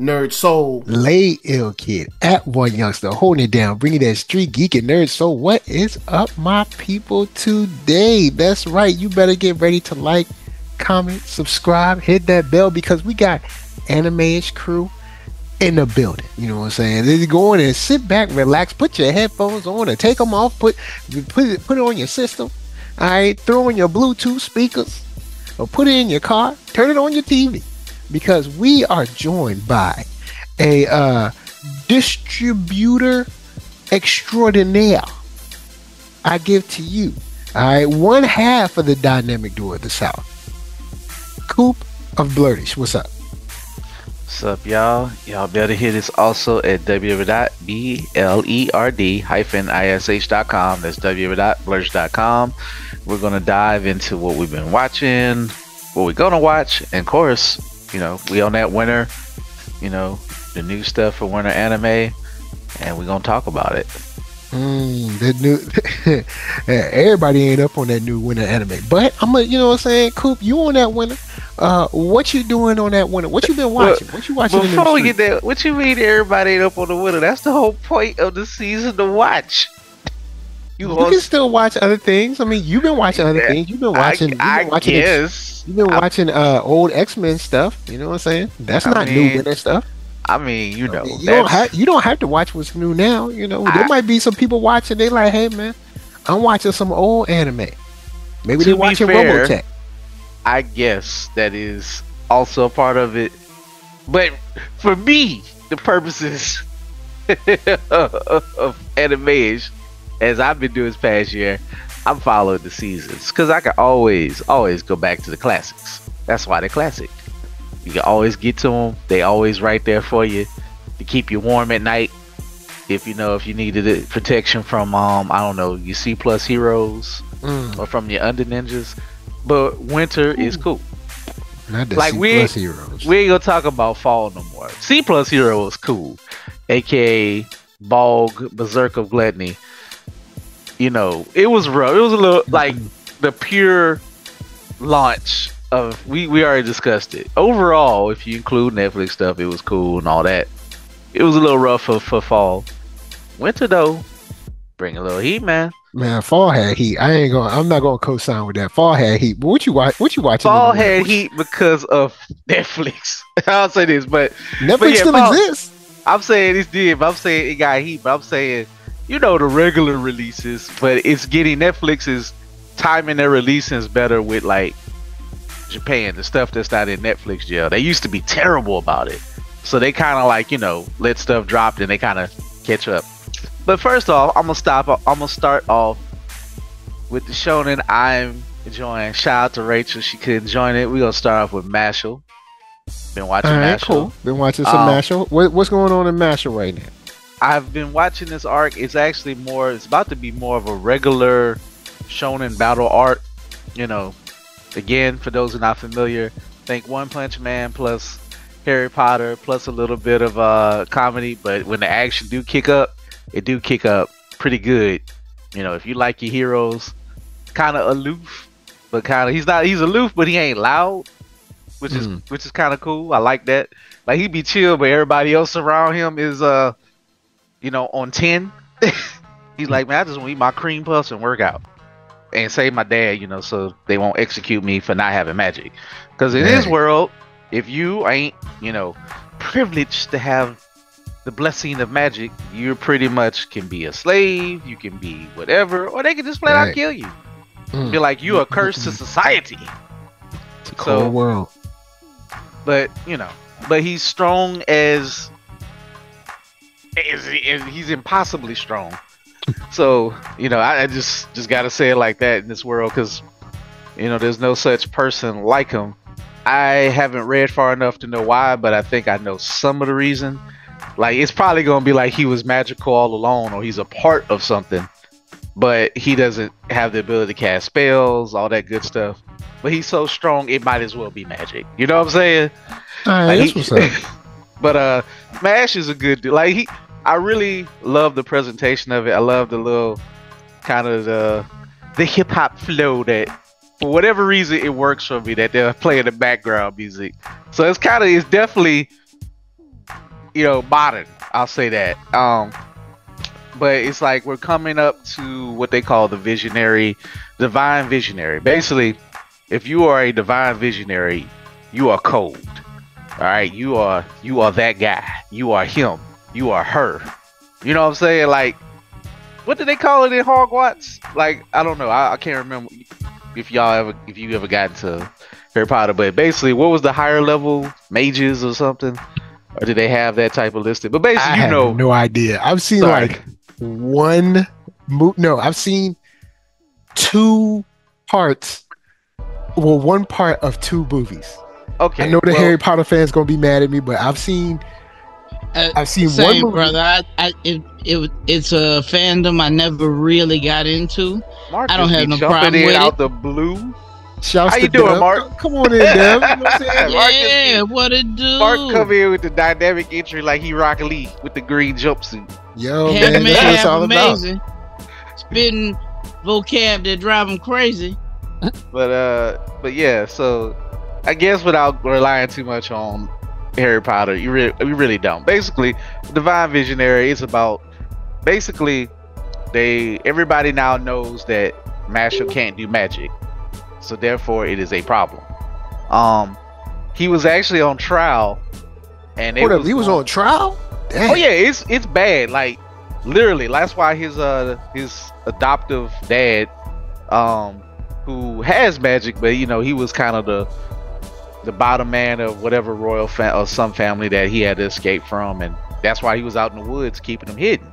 NERDSoul. Lay Ill Kid at OneYoungsta, holding it down, bringing that street geek and nerd. So what is up, my people, today? That's right. You better get ready to like, comment, subscribe, hit that bell, because we got anime-ish crew in the building. You know what I'm saying? Then you go in and sit back, relax, put your headphones on or take them off, put it on your system. All right, throw in your Bluetooth speakers or put it in your car, turn it on your TV, because we are joined by a distributor extraordinaire. I give to you, all right, one half of the dynamic duo of the South, COOP of Blurtish. What's up? What's up, y'all? Y'all better hear this also at www.blerd-ish.com. That's www.blurtish.com. We're gonna dive into what we've been watching, what we're gonna watch, and of course, you know, we on that winter, you know, the new stuff for winter anime, and we're gonna talk about it. The new everybody ain't up on that new winter anime, but I'm you know what I'm saying, Coop, you on that winter. What you doing on that winter? What you been watching? What you watching? Before we get there, what you mean everybody ain't up on the winter? That's the whole point of the season, to watch. You can still watch other things. I mean, you've been watching other things. You've been watching. You've been watching old X-Men stuff. You know what I'm saying? That's not new winter stuff. I mean, you know, you don't have to watch what's new now. You know, there might be some people watching. They like, hey man, I'm watching some old anime. Maybe they're watching Robotech. I guess that is also a part of it, but for me, the purposes of anime, as I've been doing this past year, I'm following the seasons because I can always go back to the classics. That's why they're classic. You can always get to them. They always right there for you to keep you warm at night. If you needed it, protection from I don't know, your C+ heroes or from your under ninjas. But winter is cool. Not the like C+ heroes. We ain't gonna talk about fall no more. C+ hero is cool, aka Bog Berserk of Gluttony. You know, it was rough. It was a little like the pure launch of we already discussed it. Overall, if you include Netflix stuff, it was cool and all that. It was a little rough for fall. Winter though, bring a little heat, man. Man, fall had heat. I'm not gonna co-sign with that. Fall had heat. But what you watching? Fall had heat because of Netflix. I'll say this, but Netflix still exists. I'm saying it's did, but I'm saying it got heat. But I'm saying, you know, the regular releases, but it's getting Netflix's timing their releases better with like Japan, the stuff that's not in Netflix jail. They used to be terrible about it, so they kind of like, you know, let stuff drop and they kind of catch up. But first off, I'm gonna start off with the shonen I'm enjoying. Shout out to Rachel, she couldn't join it. We're gonna start off with Mashle. Been watching Mashle. Cool. Been watching some Mashle. What's going on in Mashle right now? I've been watching this arc. It's actually it's about to be more of a regular shonen battle arc. You know, again, for those who are not familiar, think One Punch Man plus Harry Potter plus a little bit of comedy. But when the action do kick up, it do kick up pretty good. You know, if you like your heroes, kind of aloof, but kind of he's aloof, but he ain't loud, which is kind of cool. I like that. Like, he be chill, but everybody else around him is you know, on 10. He's like, man, I just want to eat my cream puffs and work out and save my dad, you know, so they won't execute me for not having magic. Because in his world, if you ain't, you know, privileged to have the blessing of magic, you pretty much can be a slave, you can be whatever, or they can just flat out kill you. Be like, you a curse to society. It's a cold world. But, you know, but he's strong as he's impossibly strong. So, you know, I just gotta say it like that in this world, because, you know, there's no such person like him. I haven't read far enough to know why, but I think I know some of the reason. Like, it's probably gonna be like he was magical all along, or he's a part of something, but he doesn't have the ability to cast spells, all that good stuff. But he's so strong, it might as well be magic. You know what I'm saying? That's what's up. But Mash is a good dude. Like, I really love the presentation of it. I love the little kind of the hip hop flow that, for whatever reason, it works for me, that they're playing the background music. So it's definitely modern. I'll say that. But it's like we're coming up to what they call the divine visionary. Basically, if you are a divine visionary, you are cold. All right, you are that guy. You are him. You are her. You know what I'm saying? Like, what do they call it in Hogwarts? Like, I don't know. I can't remember if you ever got into Harry Potter. But basically, what was the higher level mages or something? Or did they have that type of listed? But basically, I have no idea. I've seen like I've seen two parts. Well, one part of two movies. Okay. I know the Harry Potter fans gonna be mad at me, but I've seen same, one movie. Brother. It's a fandom I never really got into. Marcus I don't have no problem with out it. the blue. Shouts How to you doing, Dev. Mark? Come on in, Dev. You know what I'm saying? Yeah, what it do? Mark come in with the dynamic entry like he Rock Lee with the green jumpsuit. Yo, Half man, man, that's what it's half all about. amazing. Spitting vocab that drive him crazy. But yeah, so I guess without relying too much on Harry Potter, we really don't. Basically, Divine Visionary is about basically everybody now knows that Mashle can't do magic, so therefore it is a problem. He was actually on trial, and Hold up, he was on trial? Damn. Oh yeah, it's bad. Like literally, that's why his adoptive dad, who has magic, but he was kind of the bottom man of whatever royal or some family that he had to escape from, and that's why he was out in the woods keeping them hidden.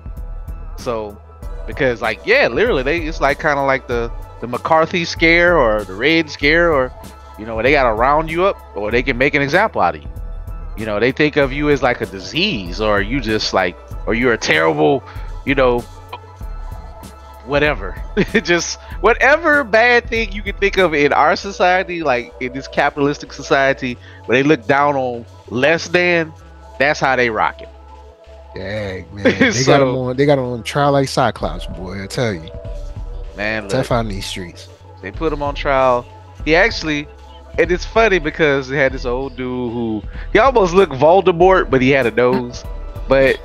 So, because literally it's like kind of like the McCarthy scare or the Red scare, or they gotta round you up, or they can make an example out of you. They think of you as like a disease, or you just or you're a terrible, whatever. Just whatever bad thing you can think of in our society, like in this capitalistic society where they look down on less than, that's how they rock it. Dang, man. They got him on trial like Cyclops, boy, I tell you. Man, tough out in these streets. They put him on trial. He actually, and it's funny because they had this old dude who he almost looked Voldemort, but he had a nose. But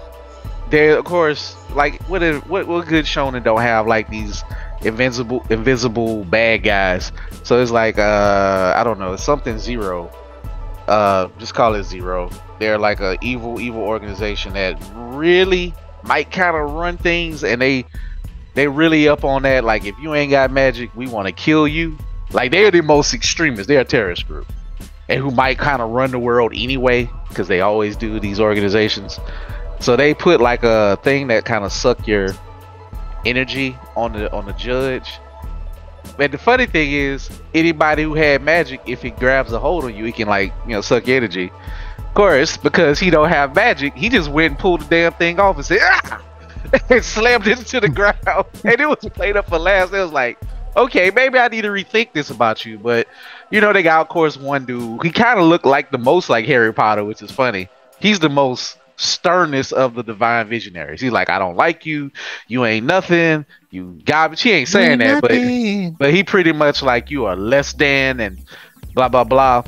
they, of course, like what good shonen don't have like these invisible bad guys. So it's like I don't know, it's something Zero. Just call it Zero. They're like a evil organization that really might kind of run things, and they really up on that. Like, if you ain't got magic, we want to kill you. Like, they're the most extremists. They're a terrorist group, and who might kind of run the world anyway, because they always do, these organizations. So they put like a thing that kind of suck your energy on the judge. But the funny thing is, anybody who had magic, if it grabs a hold on you, it can suck your energy. Of course, because he don't have magic, he just went and pulled the damn thing off and said, "Ah!" and slammed it into the ground. And it was played up for laughs. It was like, okay, maybe I need to rethink this about you. But they got, of course, one dude. He kind of looked like the most like Harry Potter, which is funny. He's the most sternest of the divine visionaries. He's like, I don't like you. You ain't nothing. You garbage. He ain't saying that, but he pretty much like, you are less than, and blah blah blah.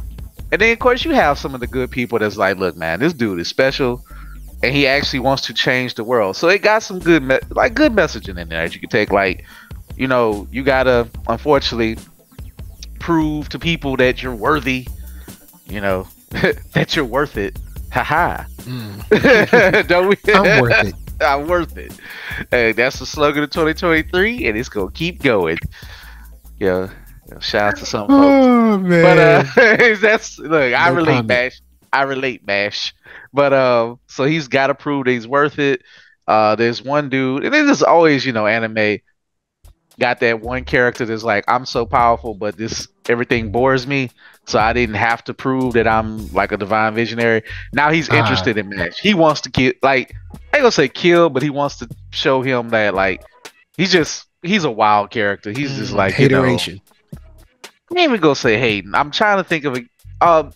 And then of course you have some of the good people that's like, look, man, this dude is special, and he actually wants to change the world. So it got some good messaging in there that you can take. Like, you gotta unfortunately prove to people that you're worthy. That you're worth it. Haha. Don't we? I'm worth it. I'm worth it. Hey, that's the slogan of 2023, and it's gonna keep going. Shout out to some folks. Oh man. But that's look. I No relate, comment. Mash. I relate, Mash. But so he's got to prove that he's worth it. There's one dude, and there's always anime got that one character that's like, I'm so powerful, but everything bores me. So I didn't have to prove that I'm like a divine visionary. Now he's interested in Mash. He wants to kill, like, I ain't gonna say kill, but he wants to show him that, like, he's a wild character. He's just like, hateration. I ain't even gonna say hating. I'm trying to think of it.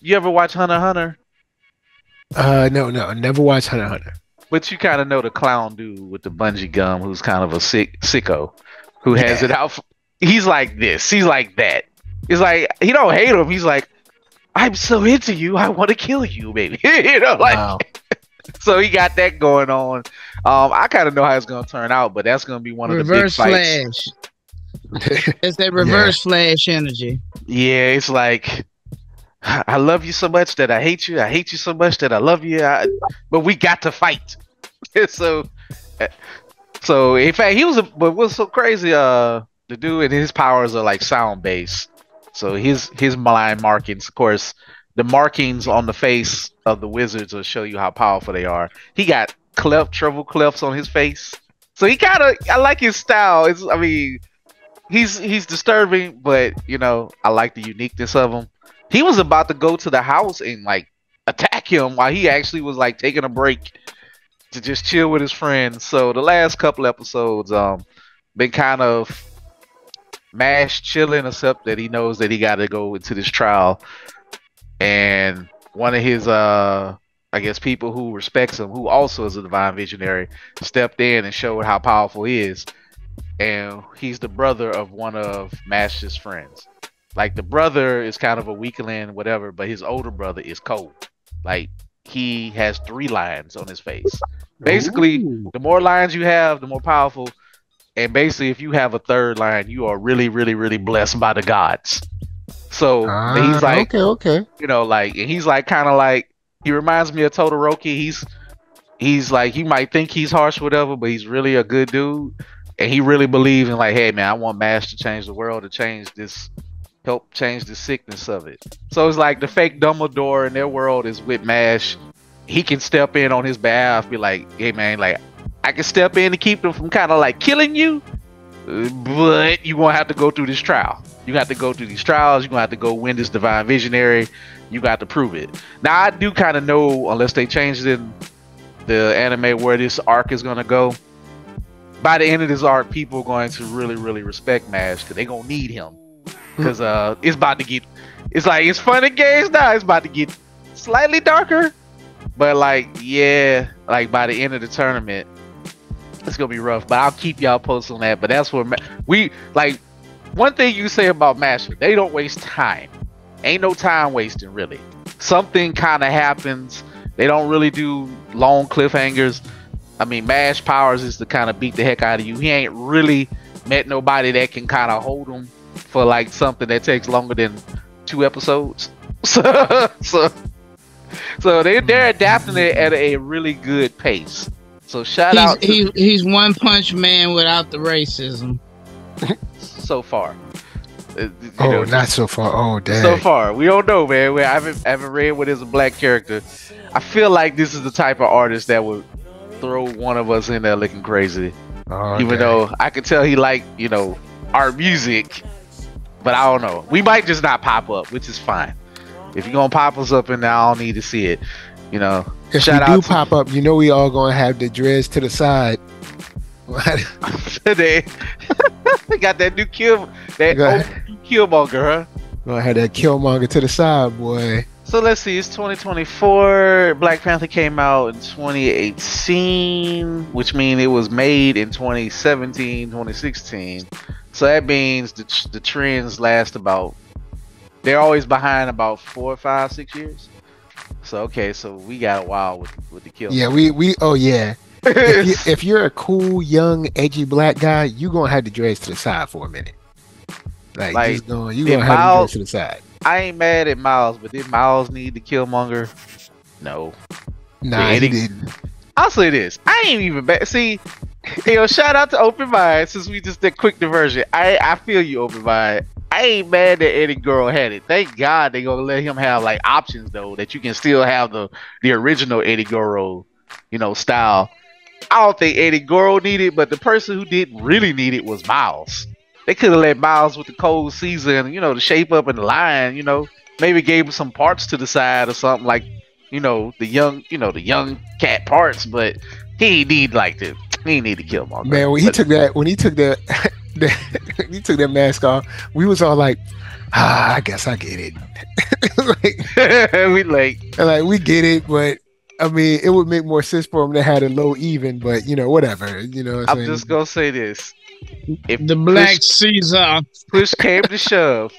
You ever watch Hunter x Hunter? No, I never watched Hunter x Hunter. But you kind of know the clown dude with the bungee gum, who's kind of a sicko, who has it out. He's like this. He's like that. It's like, he don't hate him. He's like, I'm so into you, I want to kill you, baby. Like, Wow. So he got that going on. I kind of know how it's gonna turn out, but that's gonna be one of the big Reverse fights. Flash. It's that reverse Flash energy. Yeah, it's like I love you so much that I hate you. I hate you so much that I love you. But we got to fight. so, so in fact, but what's so crazy? The dude and his powers are like sound based. So his line markings, of course, the markings on the face of the wizards will show you how powerful they are. He got treble clefts on his face. So I like his style. He's disturbing, but I like the uniqueness of him. He was about to go to the house and like attack him while he actually was like taking a break to just chill with his friends. So the last couple episodes been kind of Mash chilling, except that he knows that he got to go into this trial, and one of his I guess people who respects him, who also is a divine visionary, stepped in and showed how powerful he is. And he's the brother of one of Mash's friends. Like, the brother is kind of a weakling, whatever, but his older brother is cold. Like, he has 3 lines on his face. Basically, the more lines you have, the more powerful. And basically, if you have a 3rd line, you are really, really, really blessed by the gods. So he's like, okay. Like, and he's like, kind of like, he reminds me of Todoroki. He's like, you might think he's harsh, whatever, but he's really a good dude. And he really believes in like, hey man, I want Mash to change the world, to help change the sickness of it. So it's like the fake Dumbledore in their world is with Mash. He can step in on his behalf, be like, hey man, like I can step in to keep them from kind of like killing you, but you're gonna have to go through this trial. You got to go through these trials. You're gonna have to go win this divine visionary. You got to prove it. Now I do kind of know, unless they changed it in the anime, where this arc is gonna go. By the end of this arc, people are going to really, really respect Mash because they're gonna need him. Because it's about to get, it's fun and games now. It's about to get slightly darker, but like, yeah, like by the end of the tournament, it's gonna be rough. But I'll keep y'all posted on that. But that's where we like. One thing you say about Mashle, they don't waste time. Ain't no time wasting really. Something kind of happens. They don't really do long cliffhangers. I mean, Mash powers is to kind of beat the heck out of you. He ain't really met nobody that can kind of hold him for like something that takes longer than 2 episodes. So they're adapting it at a really good pace. So shout out. He's One Punch Man without the racism. So far. Not so far. Oh, dang. So far, we don't know, man. I haven't read what is a black character. I feel like this is the type of artist that would throw one of us in there looking crazy. Even though I could tell he like, our music, but I don't know. We might just not pop up, which is fine. If you're gonna pop us up in there, I don't need to see it. If we do pop up, we all gonna have the dreads to the side. They got that new Killmonger, huh? Gonna have that Killmonger to the side, boy. So let's see, it's 2024. Black Panther came out in 2018, which means it was made in 2017, 2016. So that means the trends last about, they're always behind about 4, 5, 6 years. So okay, so we got a while with the Killmonger. Yeah, we oh yeah. If you're a cool, young, edgy black guy, you gonna have the dreads to the side for a minute. Like you gonna have the dreads to the side. I ain't mad at Miles, but did Miles need the Killmonger? No. Nah, he didn't. I'll say this. I ain't even bad. See, shout out to Open Mind, since we just did quick diversion. I feel you, Open Mind. I ain't mad that Eddie Girl had it. Thank God they gonna let him have like options though, that you can still have the original Eddie Girl, style. I don't think Eddie Goro needed, but the person who did really need it was Miles. They could have let Miles with the cold season, the shape up in the line, maybe gave him some parts to the side or something like, the young cat parts, but he need to kill him. Man, when he took that mask off, we was all like, I guess I get it. we we get it, but I mean, it would make more sense for him to have a low even, but whatever. I'm just gonna say this: if the Black Caesar push came to shove,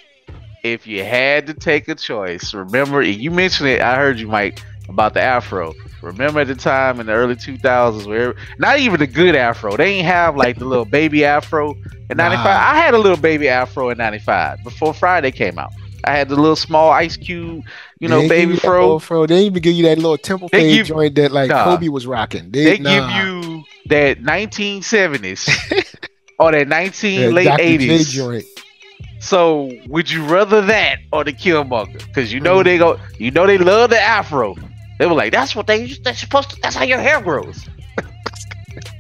if you had to take a choice, remember you mentioned it. I heard you, Mike, about the afro. remember at the time in the early 2000s where not even the good afro. They ain't have like the little baby afro in 95. I had a little baby afro in 95 before Friday came out. I had the little small Ice Cube, baby fro. They didn't even give you that little temple fade joint that like Kobe was rocking. They give you that 1970s or that late Dr. 80s J joint. So would you rather that or the Killmonger? Because they love the afro. They were like, that's supposed to. That's how your hair grows.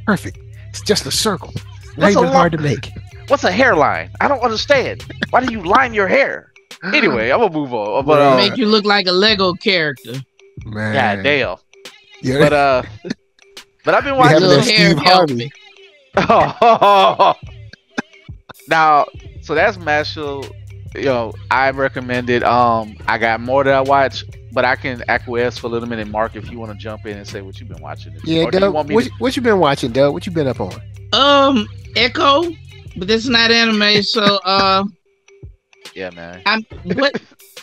Perfect. It's just a circle. Not even hard to make. What's a hairline? I don't understand. Why do you line your hair? Anyway, I'm gonna move on. But make you look like a Lego character. Man. God damn. Yeah. But I've been watching that Steve Harvey. Now, so that's Mashle. I recommended. I got more that I watch, but I can acquiesce for a little minute, Mark, if you want to jump in and say what you've been watching. Yeah, Doug, what you been watching, Doug? What you been up on? Echo, but this is not anime, so yeah, man.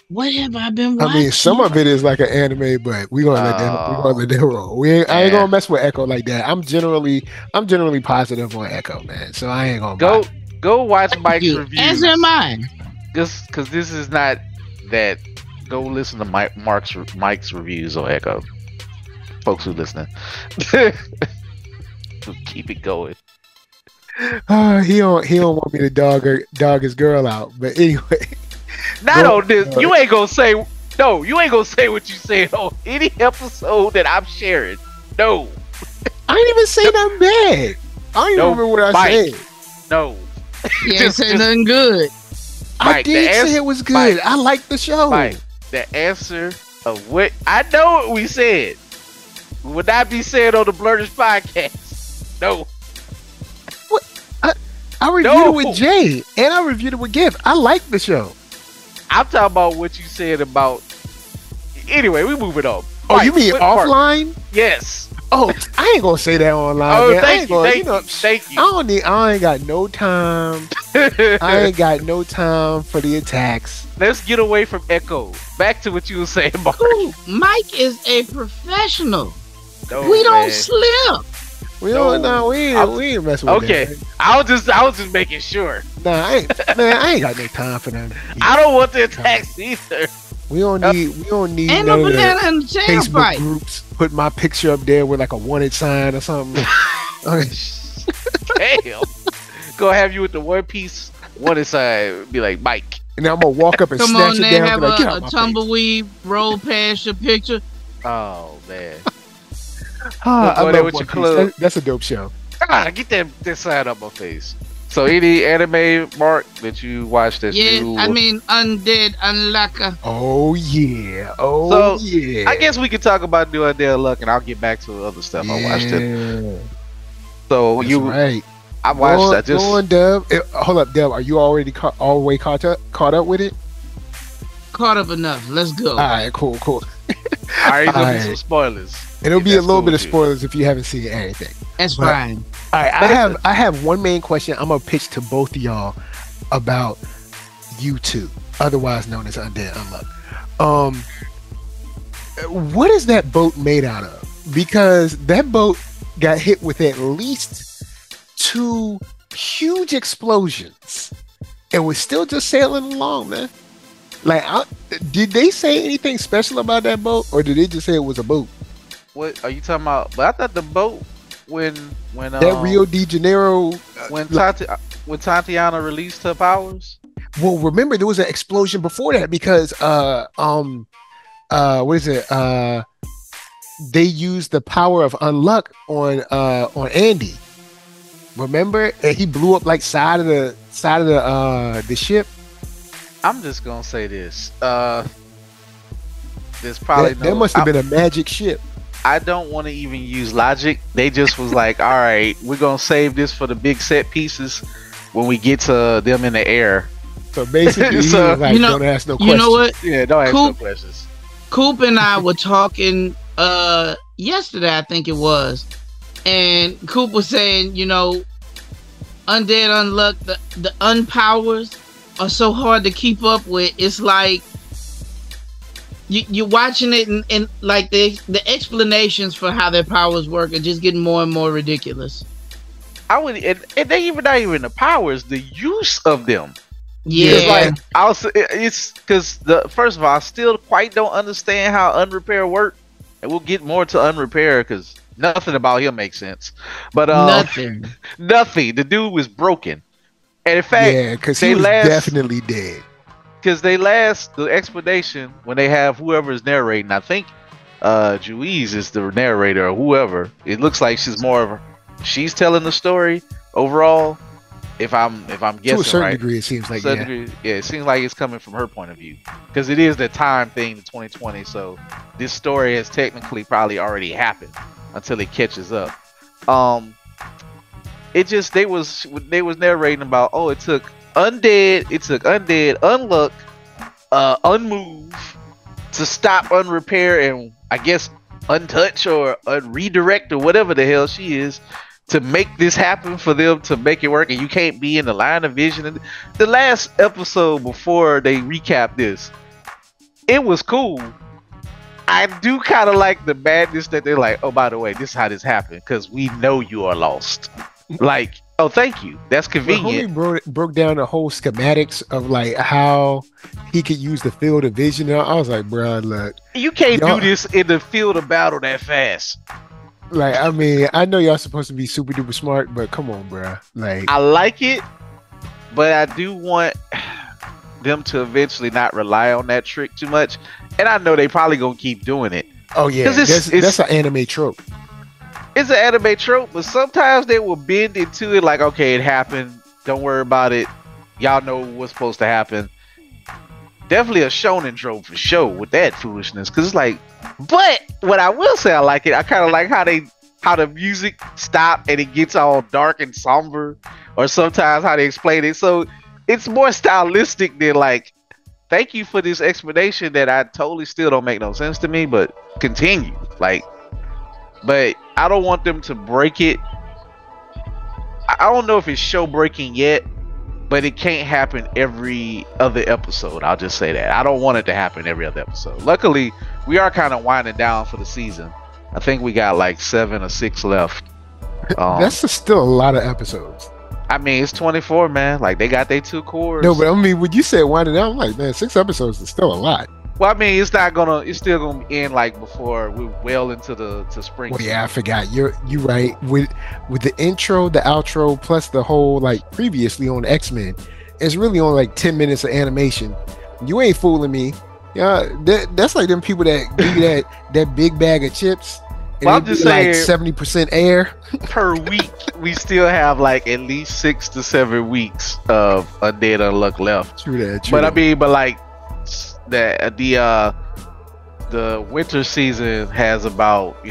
What have I been watching? I mean, some of it is like an anime, but we're gonna let them roll. I ain't gonna mess with Echo like that. I'm generally positive on Echo, man. So I ain't gonna go watch Mike's reviews. As am I. Just because this is not that. Go listen to Mike's reviews on Echo. Folks who listening, keep it going. He don't want me to dog his girl out, but anyway. Not on this. You ain't gonna say no. You ain't gonna say what you said on any episode that I'm sharing. No. I didn't even say nothing bad. I don't even remember what I said. No. You ain't say nothing good. I did say it was good. Mike, I like the show. Mike, the answer of what I know what we said would not be said on the Blurtish podcast. No. I reviewed it with Jay, and I reviewed it with Gift. I like the show. I'm talking about what you said about. Anyway, we moving on. Oh, Mike, you mean offline? Yes. Oh, I ain't gonna say that online. Oh, man. thank you. I ain't got no time. I ain't got no time for the attacks. Let's get away from Echo. Back to what you were saying, Mark. Mike is a professional. No, we don't slip. We ain't messing with okay. that. I was just making sure. Nah, I ain't got no time for them. I don't want the attacks either. We don't need ain't no banana in the chair Facebook fight. Groups. Put my picture up there with like a wanted sign or something. Damn. Go have you with the One Piece wanted sign. Be like Mike. And then I'm gonna walk up and snatch it down. Have like, a tumbleweed roll past your picture. Oh man. I love One Piece. That's a dope show. Get that sign up my face. So any anime, Mark, that you watched that's new? I mean Undead Unluck. Oh yeah. Yeah. I guess we could talk about New Undead Unluck and I'll get back to other stuff I watched it. So that's right. I watched that just go on, Dub. Hold up, Dub. Are you already all the way caught up with it? Caught up enough. Let's go. All right, cool. All right, gonna be some spoilers. It'll be a little bit of spoilers if you haven't seen anything. That's fine. All right, I have one main question I'm gonna pitch to both of y'all about U2, otherwise known as Undead Unluck. What is that boat made out of? Because that boat got hit with at least 2 huge explosions and was still just sailing along, man. Like, did they say anything special about that boat, or did they just say it was a boat? What are you talking about? But I thought the boat when that Rio de Janeiro when Tatiana released her powers. Well, remember there was an explosion before that because what is it? They used the power of Unluck on Andy. Remember, and he blew up like side of the ship. I'm just gonna say this. There's probably there must have been a magic ship. I don't want to even use logic. They just was like, all right, we're gonna save this for the big set pieces when we get to them in the air. So basically, like, don't ask no questions. You know what? Yeah, don't ask no questions. Coop and I were talking yesterday, I think it was, and Coop was saying, Undead Unluck, the unpowers are so hard to keep up with. It's like you're watching it and like the explanations for how their powers work are just getting more and more ridiculous. I would, and they even not even the powers, the use of them. Yeah, It's like it's because first of all, I still quite don't understand how unrepair work, and we'll get more to unrepair because nothing about him makes sense. But nothing. The dude was broken, and in fact, yeah, because he was definitely dead. Because the explanation when they have whoever is narrating, I think Juiz is the narrator or whoever. It looks like she's more of she's telling the story overall. If I'm guessing, to a certain right, degree, it seems like it seems like it's coming from her point of view because it is the time thing in 2020. So this story has technically probably already happened until it catches up. It just they was narrating about it took undead, unluck, unmove to stop unrepair and I guess untouch or redirect or whatever the hell she is. To make this happen for them to make it work, and you can't be in the line of vision. And the last episode before they recap this, it was cool. I do kind of like the madness that they're like, oh, by the way, this is how this happened because we know you are lost. Like, oh, thank you. That's convenient. Homie broke down the whole schematics of like how he could use the field of vision. I was like, bro, look, you can't do this in the field of battle that fast. Like, I mean, I know y'all supposed to be super duper smart, but come on, bro. Like, I like it, but I do want them to eventually not rely on that trick too much. And I know they probably gonna keep doing it. Oh yeah, that's an anime trope. It's an anime trope, but sometimes they will bend into it like, okay, it happened. Don't worry about it. Y'all know what's supposed to happen. Definitely a shonen trope for sure with that foolishness. Cause it's like, but what I will say, I like it. I kind of like how the music stop and it gets all dark and somber, or sometimes how they explain it. So it's more stylistic than like, thank you for this explanation that I totally still don't make no sense to me, but continue. Like, but I don't want them to break it. I don't know if it's show breaking yet. But it can't happen every other episode. I'll just say that. I don't want it to happen every other episode. Luckily, we are kind of winding down for the season. I think we got like 7 or 6 left. That's still a lot of episodes. I mean, it's 24, man. Like, they got their 2 cores. No, but I mean, when you said winding down, I'm like, man, 6 episodes is still a lot. Well, I mean, it's still gonna end like before we're well into the spring. Well, yeah, I forgot. You're right. With the intro, the outro, plus the whole like previously on X-Men, it's really only like 10 minutes of animation. You ain't fooling me. Yeah, that's like them people that give you that big bag of chips. And well, I'm just saying, like 70% air per week. We still have like at least 6 to 7 weeks of Undead Unluck left. True that. But I mean, but like. That the winter season has about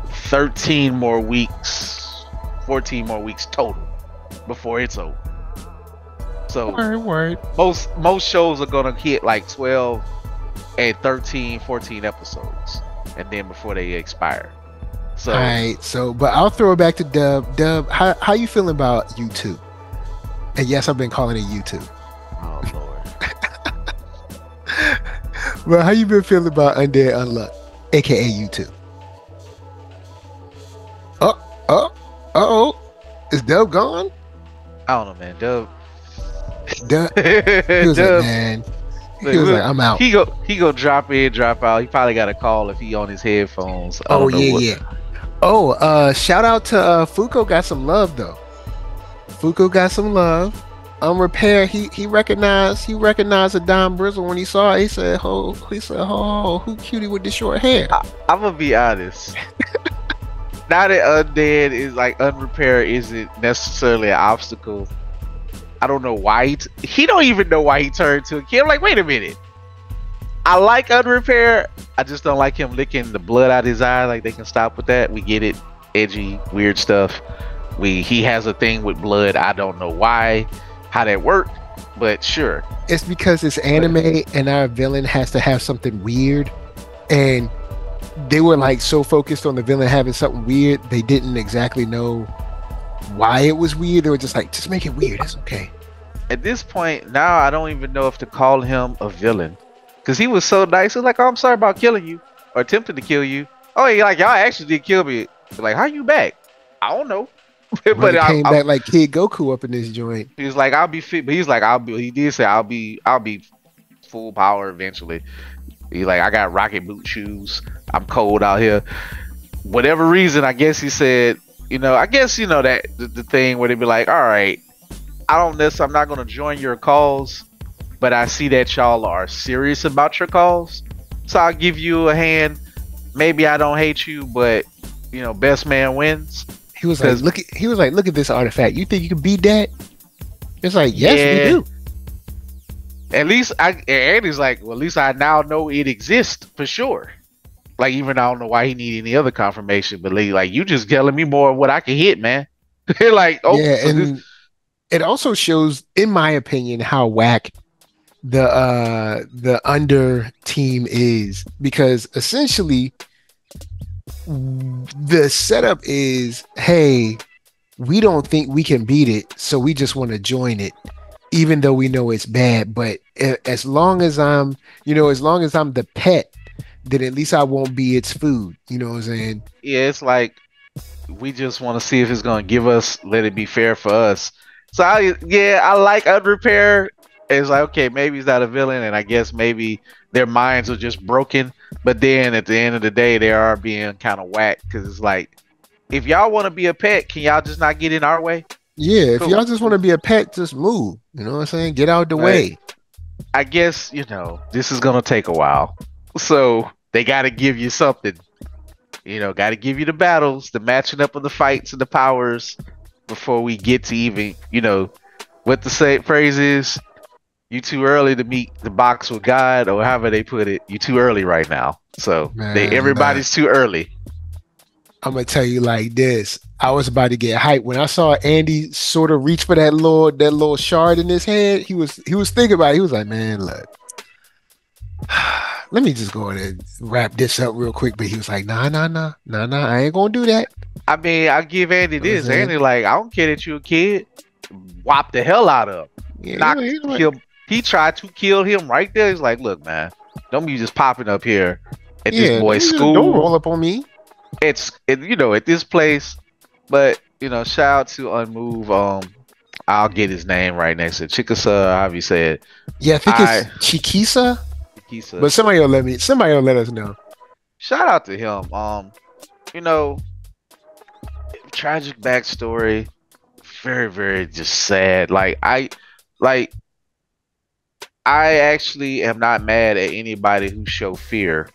13 more weeks, 14 more weeks total before it's over. So most shows are gonna hit like 12 and 13, 14 episodes, and then before they expire. So all right, but I'll throw it back to Dub. Dub, how you feeling about YouTube? And yes, I've been calling it YouTube. Oh Lord. Well, how you been feeling about Undead Unluck, aka YouTube? Is Dub gone? I don't know, man. Dub. He was like, man. He was like, I'm out. He go drop in, drop out. He probably got a call if he on his headphones. Yeah. Shout out to Fuko. Got some love though. Fuko got some love. Repair. He recognized a Don Brizzle when he saw it. He said, "Oh, who cutie with the short hair?" I'm gonna be honest. Now that Undead is like Unrepair isn't necessarily an obstacle. I don't know why he don't even know why he turned to a kid. I'm like, wait a minute. I like Unrepair. I just don't like him licking the blood out of his eye. Like, they can stop with that. We get it. Edgy, weird stuff. He has a thing with blood. I don't know why. How that worked, but sure. It's because it's anime and our villain has to have something weird, and they were like so focused on the villain having something weird, they didn't exactly know why it was weird. They were just like, just make it weird, it's okay. At this point now, I don't even know if to call him a villain. because he was so nice. He was like, "Oh, I'm sorry about killing you or attempting to kill you." Oh, he like, "Y'all actually did kill me." Like, how you back? I don't know. But it came back like Kid Goku up in this joint. He was like, "I'll be fit," but he's like, "I'll be." He did say, "I'll be full power eventually." He's like, "I got rocket boot shoes. I'm cold out here." Whatever reason, I guess he said, I guess that the thing where they be like, "All right, I'm not gonna join your cause, but I see that y'all are serious about your cause, so I'll give you a hand. Maybe I don't hate you, but best man wins." He was like, look at this artifact. You think you can beat that? It's like, yes, we do. At least Andy's like, well, at least I now know it exists for sure. Like, even I don't know why he need any other confirmation, but like, you just telling me more of what I can hit, man. Like, oh, yeah, so and it also shows, in my opinion, how whack the under team is, because essentially the setup is, hey, we don't think we can beat it, so we just want to join it, even though we know it's bad. But as long as I'm the pet, then at least I won't be its food. You know what I'm saying? Yeah, it's like, we just want to see if it's going to give us, let it be fair for us. So I like Unrepair. It's like, okay, maybe he's not a villain, and I guess maybe their minds are just broken. But then at the end of the day, they are being kind of whack, because it's like, if y'all want to be a pet, can y'all just not get in our way? Yeah, if y'all just want to be a pet, just move. You know what I'm saying? Get out the way. I guess, this is going to take a while. So they got to give you something. Got to give you the battles, the matching up of the fights and the powers before we get to even, what the phrase is. You too early to meet the box with God, or however they put it. You too early right now. So everybody's too early. I'm gonna tell you like this. I was about to get hyped when I saw Andy sort of reach for that little shard in his head. He was thinking about it. He was like, "Man, look, let me just go ahead and wrap this up real quick." But he was like, nah, I ain't gonna do that. I mean, I'll give Andy this. Andy, like, I don't care that you a kid. Whop the hell out of him. He tried to kill him right there. He's like, "Look, man, don't be just popping up here at this boy's school. Don't roll up on me." At this place. But shout out to Unmove. I'll get his name right next to Chikasa. How you say it? Yeah, I think it's Chikisa. But somebody will let us know. Shout out to him. Tragic backstory. Very, very just sad. I actually am not mad at anybody who show fear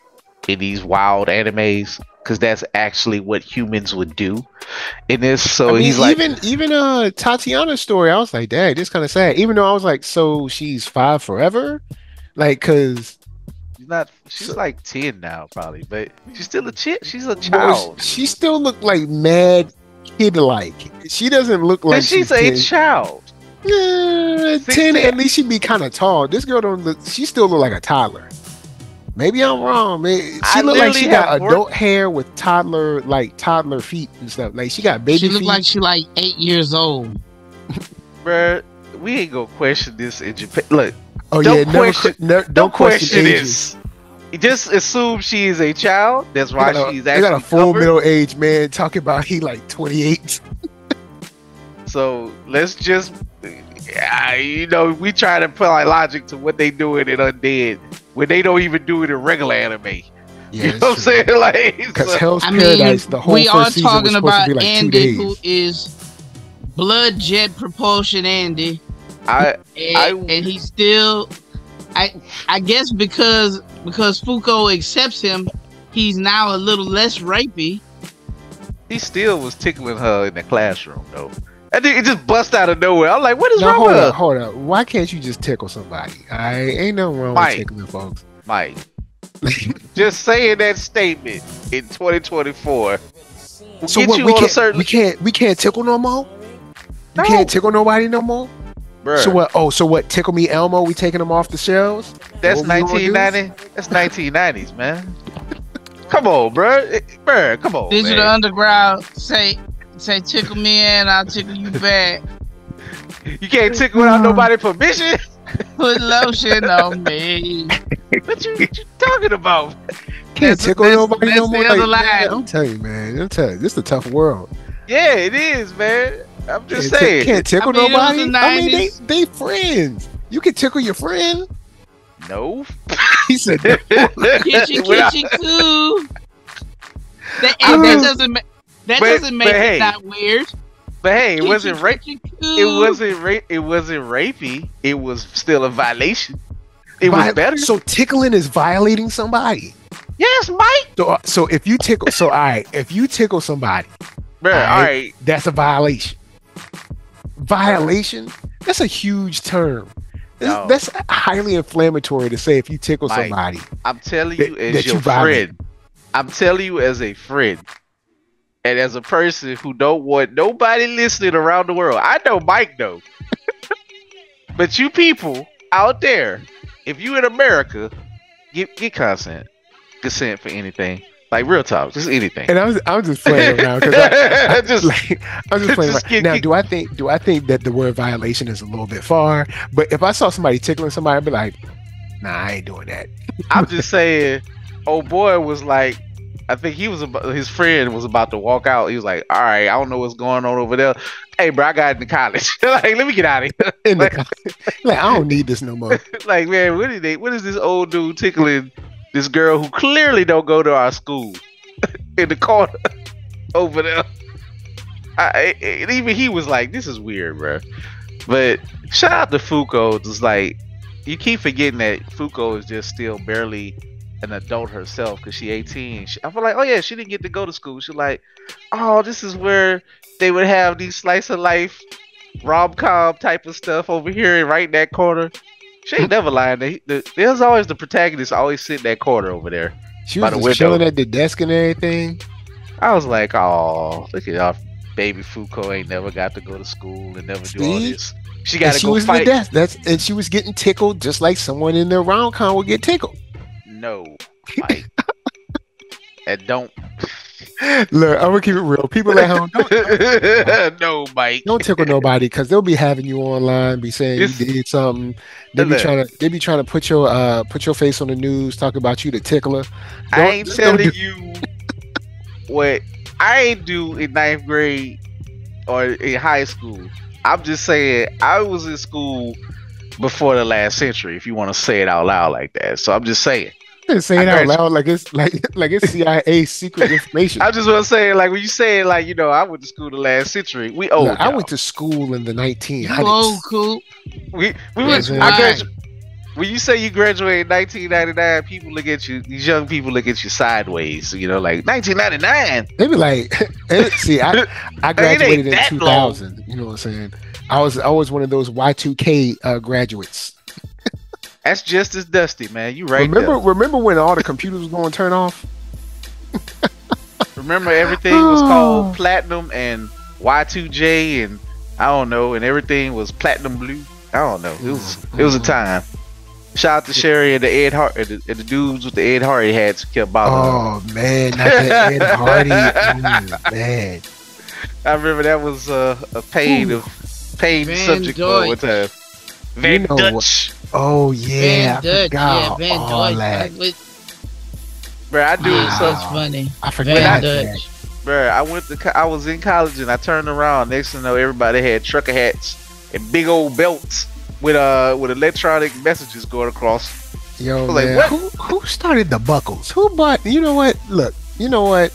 in these wild animes, because that's actually what humans would do in this. So he's like, even Tatiana's story, I was like, dang, this kind of sad. Even though I was like, so she's 5 forever, like, because she's like 10 now probably, but she's still a chick. She's a child. She still looked like mad kid-like. She doesn't look like she's a 10. Child. Yeah, 10 at least she'd be kind of tall. This girl don't look. She still look like a toddler. Maybe I'm wrong, man. She look like she got adult hair with toddler feet and stuff. Like she got baby feet. She look like she like 8 years old. Bruh, we ain't gonna question this in Japan. Look. Oh don't don't question this. Just assume she is a child. That's why she's actually got a full middle-aged man talking about he like 28. So let's just, we try to apply logic to what they do in Undead when they don't even do it in regular anime. Yeah, you know what I'm saying? Like, because Hell's Paradise, the whole first season was supposed to be like Andy, 2 days. who is blood jet propulsion Andy. And he's still, I guess because Fuko accepts him, he's now a little less rapey. He still was tickling her in the classroom though. I think it just bust out of nowhere. I'm like, what is wrong with her? Hold up. Why can't you just tickle somebody? Ain't nothing wrong with tickling folks. Mike, just saying that statement in 2024. So what? We can't tickle no more. We can't tickle nobody no more. Bruh. So what? Oh, so what? Tickle Me Elmo? We taking them off the shelves? That's 1990. That's 1990s, man. Come on, bro. Come on. Digital Underground say tickle me and I'll tickle you back. You can't tickle without nobody permission. Put lotion on me. What you talking about? Can't tickle nobody no more. Like, man, I'm telling you, man. This is a tough world. Yeah, it is, man. I'm just saying. Can't tickle nobody. I mean, they friends. You can tickle your friend. No. He said, no. Kitchen coo. That doesn't make it not weird. But hey, it wasn't rape. It wasn't rapey. It was still a violation. It was better. So tickling is violating somebody. Yes, Mike. So if you tickle, all right, if you tickle somebody, bro, all right, that's a violation. Violation. That's a huge term. No. That's highly inflammatory to say if you tickle somebody. I'm telling you as your friend. I'm telling you as a friend. And as a person who don't want nobody listening around the world. I know Mike though. But you people out there, if you in America, get consent for anything. Like real talk, just anything. And I'm just playing around because I'm just playing around. Now, do I think that the word violation is a little bit far? But if I saw somebody tickling somebody, I'd be like, nah, I ain't doing that. I'm just saying, old boy was like, I think his friend was about to walk out. He was like, all right, I don't know what's going on over there. Hey, bro, I got into college. Like, let me get out of here. Like, I don't need this no more. Like, man, what is this old dude tickling this girl who clearly don't go to our school in the corner over there? And even he was like, this is weird, bro. But shout out to Fuko. Just like, you keep forgetting that Fuko is just still barely an adult herself because she 18. I feel like, oh yeah, she didn't get to go to school. She's like, oh, this is where they would have these slice of life rom-com type of stuff over here right in that corner. She ain't never lying. There's always the protagonist always sit in that corner over there. She was just chilling at the desk and everything. I was like, oh, look at our baby Fuko ain't never got to go to school and never do all this. She got to go fight. And she was getting tickled just like someone in the rom-com would get tickled. No, Mike. And don't. Look, I'm gonna keep it real. People at home, no, Mike. Don't tickle nobody because they'll be having you online, be saying you did something. They be trying to put your face on the news, talk about you, the tickler. I ain't telling you what I ain't do in 9th grade or in high school. I'm just saying I was in school before the last century. If you want to say it out loud like that, so I'm just saying. Say it out loud like it's CIA secret information. I just want to say, like when you say it, like I went to school the last century. We old. I went to school in the 1900s. You old, cool. We went. When you say you graduated in 1999, people look at you. These young people look at you sideways. Like 1999. They be like, see, I graduated in 2000. Long. You know what I'm saying? I was one of those Y2K graduates. That's just as dusty, man. You right. Remember when all the computers was going to turn off? Remember everything was called platinum and Y2J and I don't know, and everything was platinum blue. I don't know. It was a time. Shout out to Sherry and the Ed Hart and the dudes with the Ed Hardy hats kept bothering. Oh man, not that Ed Hardy. Man, I remember that was a pain subject for one time. Van Dutch. Oh yeah, Van Dutch. Van Dutch. Bro, I do something. That's funny. I forgot that. Bro, I was in college and I turned around. Next thing you know, everybody had trucker hats and big old belts with electronic messages going across. Yo, man, like, who started the buckles? Who bought? You know what? Look, you know what?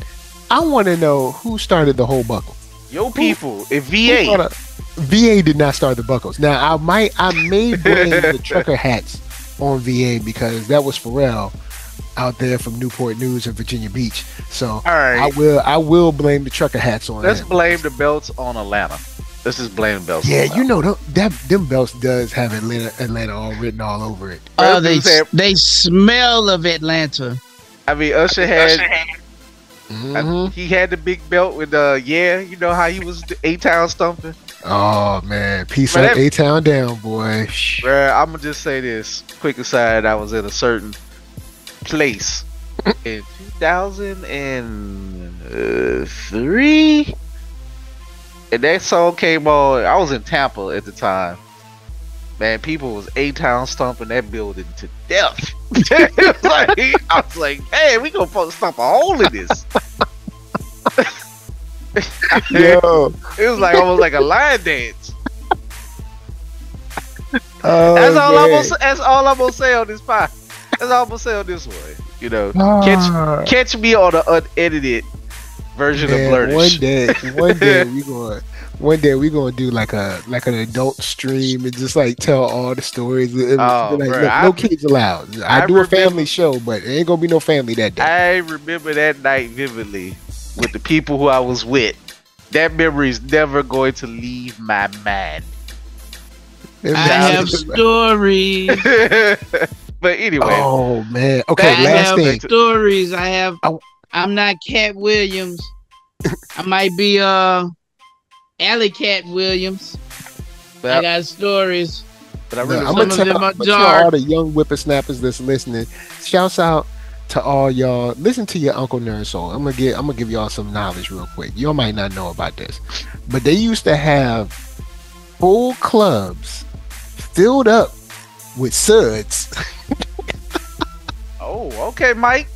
I want to know who started the whole buckle. Yo, people, if VA. VA did not start the buckles. Now I may blame the trucker hats on VA because that was Pharrell out there from Newport News and Virginia Beach. So all right. I will blame the trucker hats on. Let's blame the belts on Atlanta. Let's just blame the belts. Yeah, them belts does have Atlanta all written all over it. Oh, they smell of Atlanta. I mean, Usher had. He had the big belt with you know how he was A-Town stumping. Oh man, peace up, A-Town down, boy. Bruh, I'm gonna just say this quick aside. I was in a certain place in 2003, and that song came on. I was in Tampa at the time, Man, people was A-Town stomping that building to death. I was like, hey, we gonna stomp a hole in this. Yo. It was like almost like a line dance. That's all I'm gonna say on this pod. That's all I'm gonna say on this one. You know, catch me on the unedited version of Blurtish. One day we gonna do like an adult stream and just like tell all the stories. No kids allowed. I do a family show, but it ain't gonna be no family that day. I remember that night vividly with the people who I was with. That memory is never going to leave my mind. I have stories. But anyway. Oh man. Okay, last thing. Stories. I'm not Cat Williams. I might be Alley Cat Williams. But I got stories. But I'm gonna tell all the young whippersnappers that's listening. Shouts out to all y'all. Listen to your Uncle NERDSoul. I'm gonna give y'all some knowledge real quick. Y'all might not know about this, but they used to have full clubs filled up with suds. Oh, okay, Mike.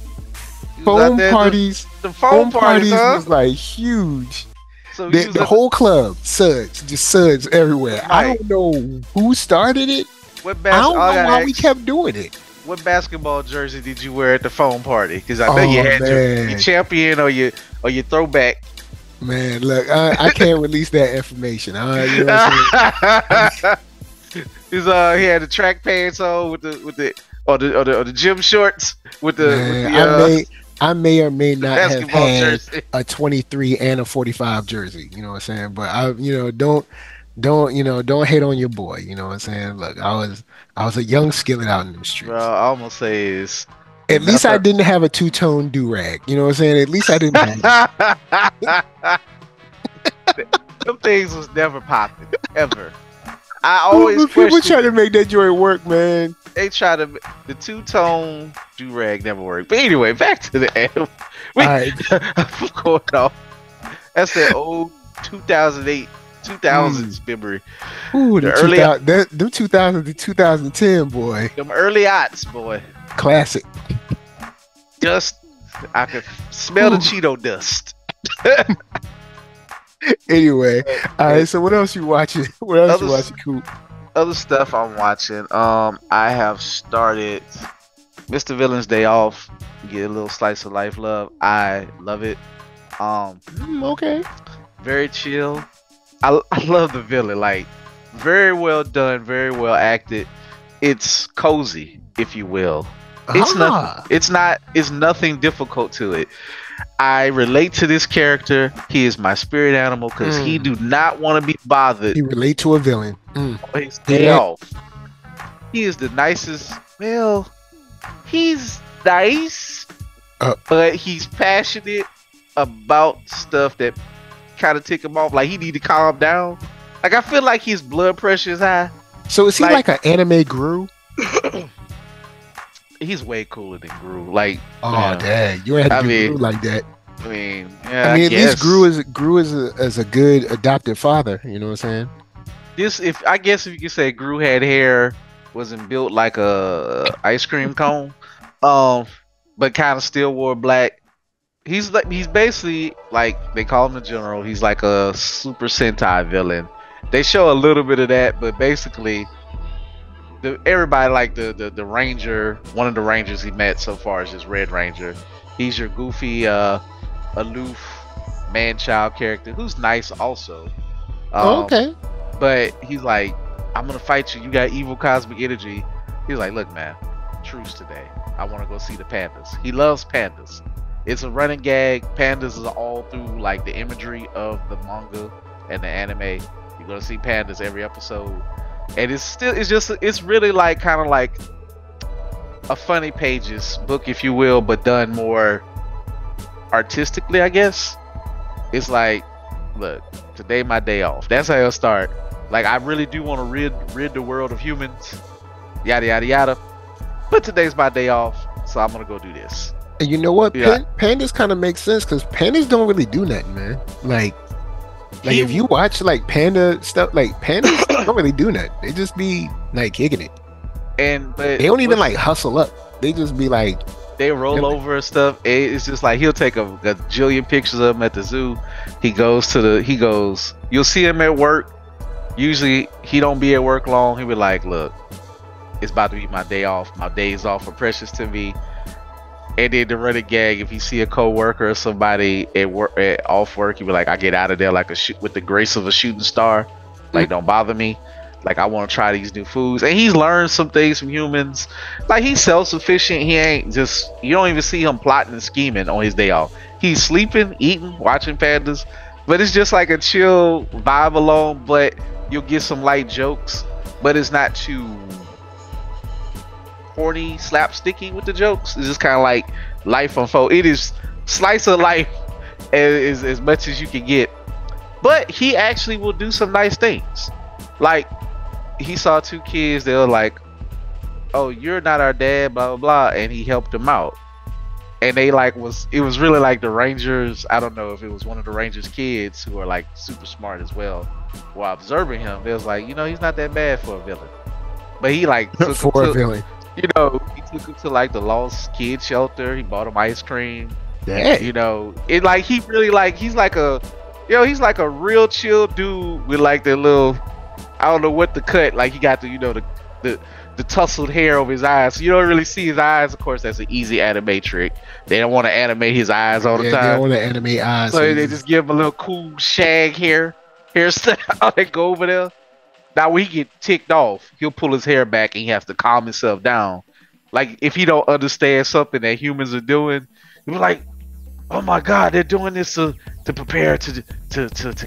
Foam parties. The foam parties was like huge. So the whole club, suds, just suds everywhere. Mike, I don't know who started it. I don't know why we kept doing it. What basketball jersey did you wear at the foam party? Because I know you had your champion or your throwback. Man, look, I can't release that information. You know what he had the track pants on with the gym shorts with the. I may or may not have had jersey. A 23 and a 45 jersey. You know what I'm saying? But don't hate on your boy. You know what I'm saying? Look, I was a young skillet out in the streets. Well, I almost say is. At least I didn't have a two-tone do-rag. You know what I'm saying? At least I didn't have it. Them things was never popping, ever. I always people try to make that joint work, man. They try to the two-tone do-rag never worked. But anyway, back to the album. I'm going off. That's that old 2008, 2000s memory. Ooh, the early them 2000 to 2010, boy. Them early aughts, boy. Classic. Dust. I could smell the Cheeto dust. Anyway, all right. So what else you watching? What else you watching, Coop? Other stuff I'm watching. I have started Mr. Villain's Day Off. Get a little slice of life love. I love it. Okay. Very chill. I love the villain. Like, very well done. Very well acted. It's cozy, if you will. It's nothing. It's nothing difficult to it. I relate to this character. He is my spirit animal because he do not want to be bothered. He relate to a villain. His day off. He is the nicest. Well, he's nice, but he's passionate about stuff that kind of tick him off. Like, he need to calm down. Like, I feel like his blood pressure is high. So is he like an anime Gru? He's way cooler than Gru. Like, dang, you ain't had to do Gru like that. I mean, at least Gru is a good adopted father. You know what I'm saying? I guess if you could say Gru had hair, wasn't built like a ice cream cone, but kind of still wore black. He's basically like, they call him the General. He's like a Super Sentai villain. They show a little bit of that, but basically. Everybody like the Ranger, one of the Rangers he met so far is just Red Ranger. He's your goofy, aloof man-child character who's nice also. Okay. But he's like, I'm gonna fight you. You got evil cosmic energy. He's like, look, man, truce today. I want to go see the pandas. He loves pandas. It's a running gag. Pandas is all through like the imagery of the manga and the anime. You're gonna see pandas every episode. And it's really like kind of like a funny pages book, if you will, but done more artistically, I guess. It's like, look, today my day off. That's how it'll start. Like, I really do want to rid the world of humans, yada yada yada. But today's my day off, so I'm gonna go do this. And you know what? Pandas kind of make sense because pandas don't really do nothing, man. Like if you watch like panda stuff, like pandas don't really do that. They just be like kicking it. But they don't even like hustle up. They just be like, they roll over and stuff. It's just like he'll take a jillion pictures of him at the zoo. He goes. You'll see him at work. Usually he don't be at work long. He'll be like, look, it's about to be my day off. My days off are precious to me. And then the running gag, if you see a co-worker or somebody at work, off work, he'll be like, I get out of there like with the grace of a shooting star. Like, don't bother me. Like, I want to try these new foods. And he's learned some things from humans. Like, he's self-sufficient. He ain't just, you don't even see him plotting and scheming on his day off. He's sleeping, eating, watching pandas. But it's just like a chill vibe alone. But you'll get some light jokes. But it's not too corny, slapsticky with the jokes. It's just kind of like life unfold. It is slice of life as much as you can get. But he actually will do some nice things. Like, he saw two kids, they were like, oh, you're not our dad, blah blah blah, and he helped them out. And they like it was really like the Rangers, I don't know if it was one of the Rangers kids who are like super smart as well, while observing him, they was like, you know, he's not that bad for a villain. But he like took for a villain. You know, he took him to like the lost kid shelter, he bought him ice cream. Yeah. You know, it like he really like he's like a real chill dude with like the little, I don't know what the cut, like he got the, you know, the tousled hair over his eyes, so you don't really see his eyes. Of course, that's an easy anime trick. They don't want to animate his eyes all the time. They don't want to animate eyes. So they just give him a little cool shag hairstyle and go over there. Now when he get ticked off, he'll pull his hair back and he has to calm himself down. Like if he don't understand something that humans are doing, he'll be like, oh my god, they're doing this to prepare to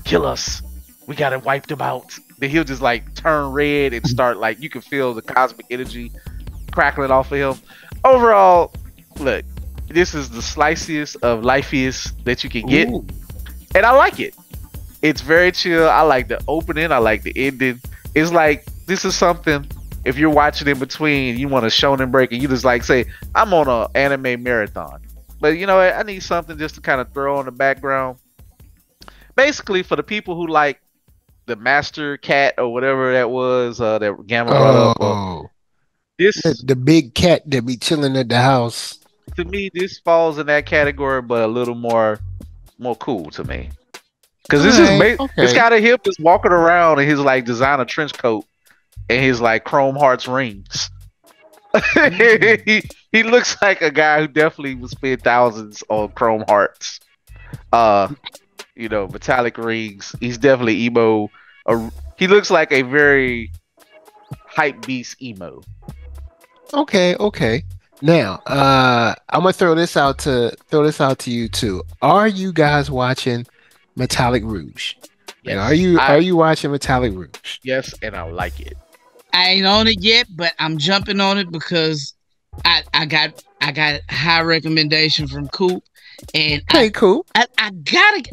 kill us. We gotta wipe them out. Then he'll just like turn red and start like, you can feel the cosmic energy crackling off of him. Overall, look, this is the sliciest of lifeiest that you can get. Ooh. And I like it. It's very chill. I like the opening. I like the ending. It's like, this is something, if you're watching in between, you want a shonen break and you just like say, I'm on an anime marathon. But you know what? I need something just to kind of throw on the background. Basically, for the people who like the Master Cat or whatever that was, that Gamma brought up. The big cat that be chilling at the house. To me, this falls in that category, but a little more cool to me. Because this is this guy that hip is walking around in his like designer trench coat and his like chrome hearts rings. He looks like a guy who definitely would spend thousands on chrome hearts. You know, metallic rings. He's definitely emo. He looks like a very hype beast emo. Okay. Now, I'm gonna throw this out to you too. Are you guys watching Metallic Rouge? Yes. And are you watching Metallic Rouge? Yes, and I like it. I ain't on it yet, but I'm jumping on it because I got high recommendation from COOP. And COOP. I got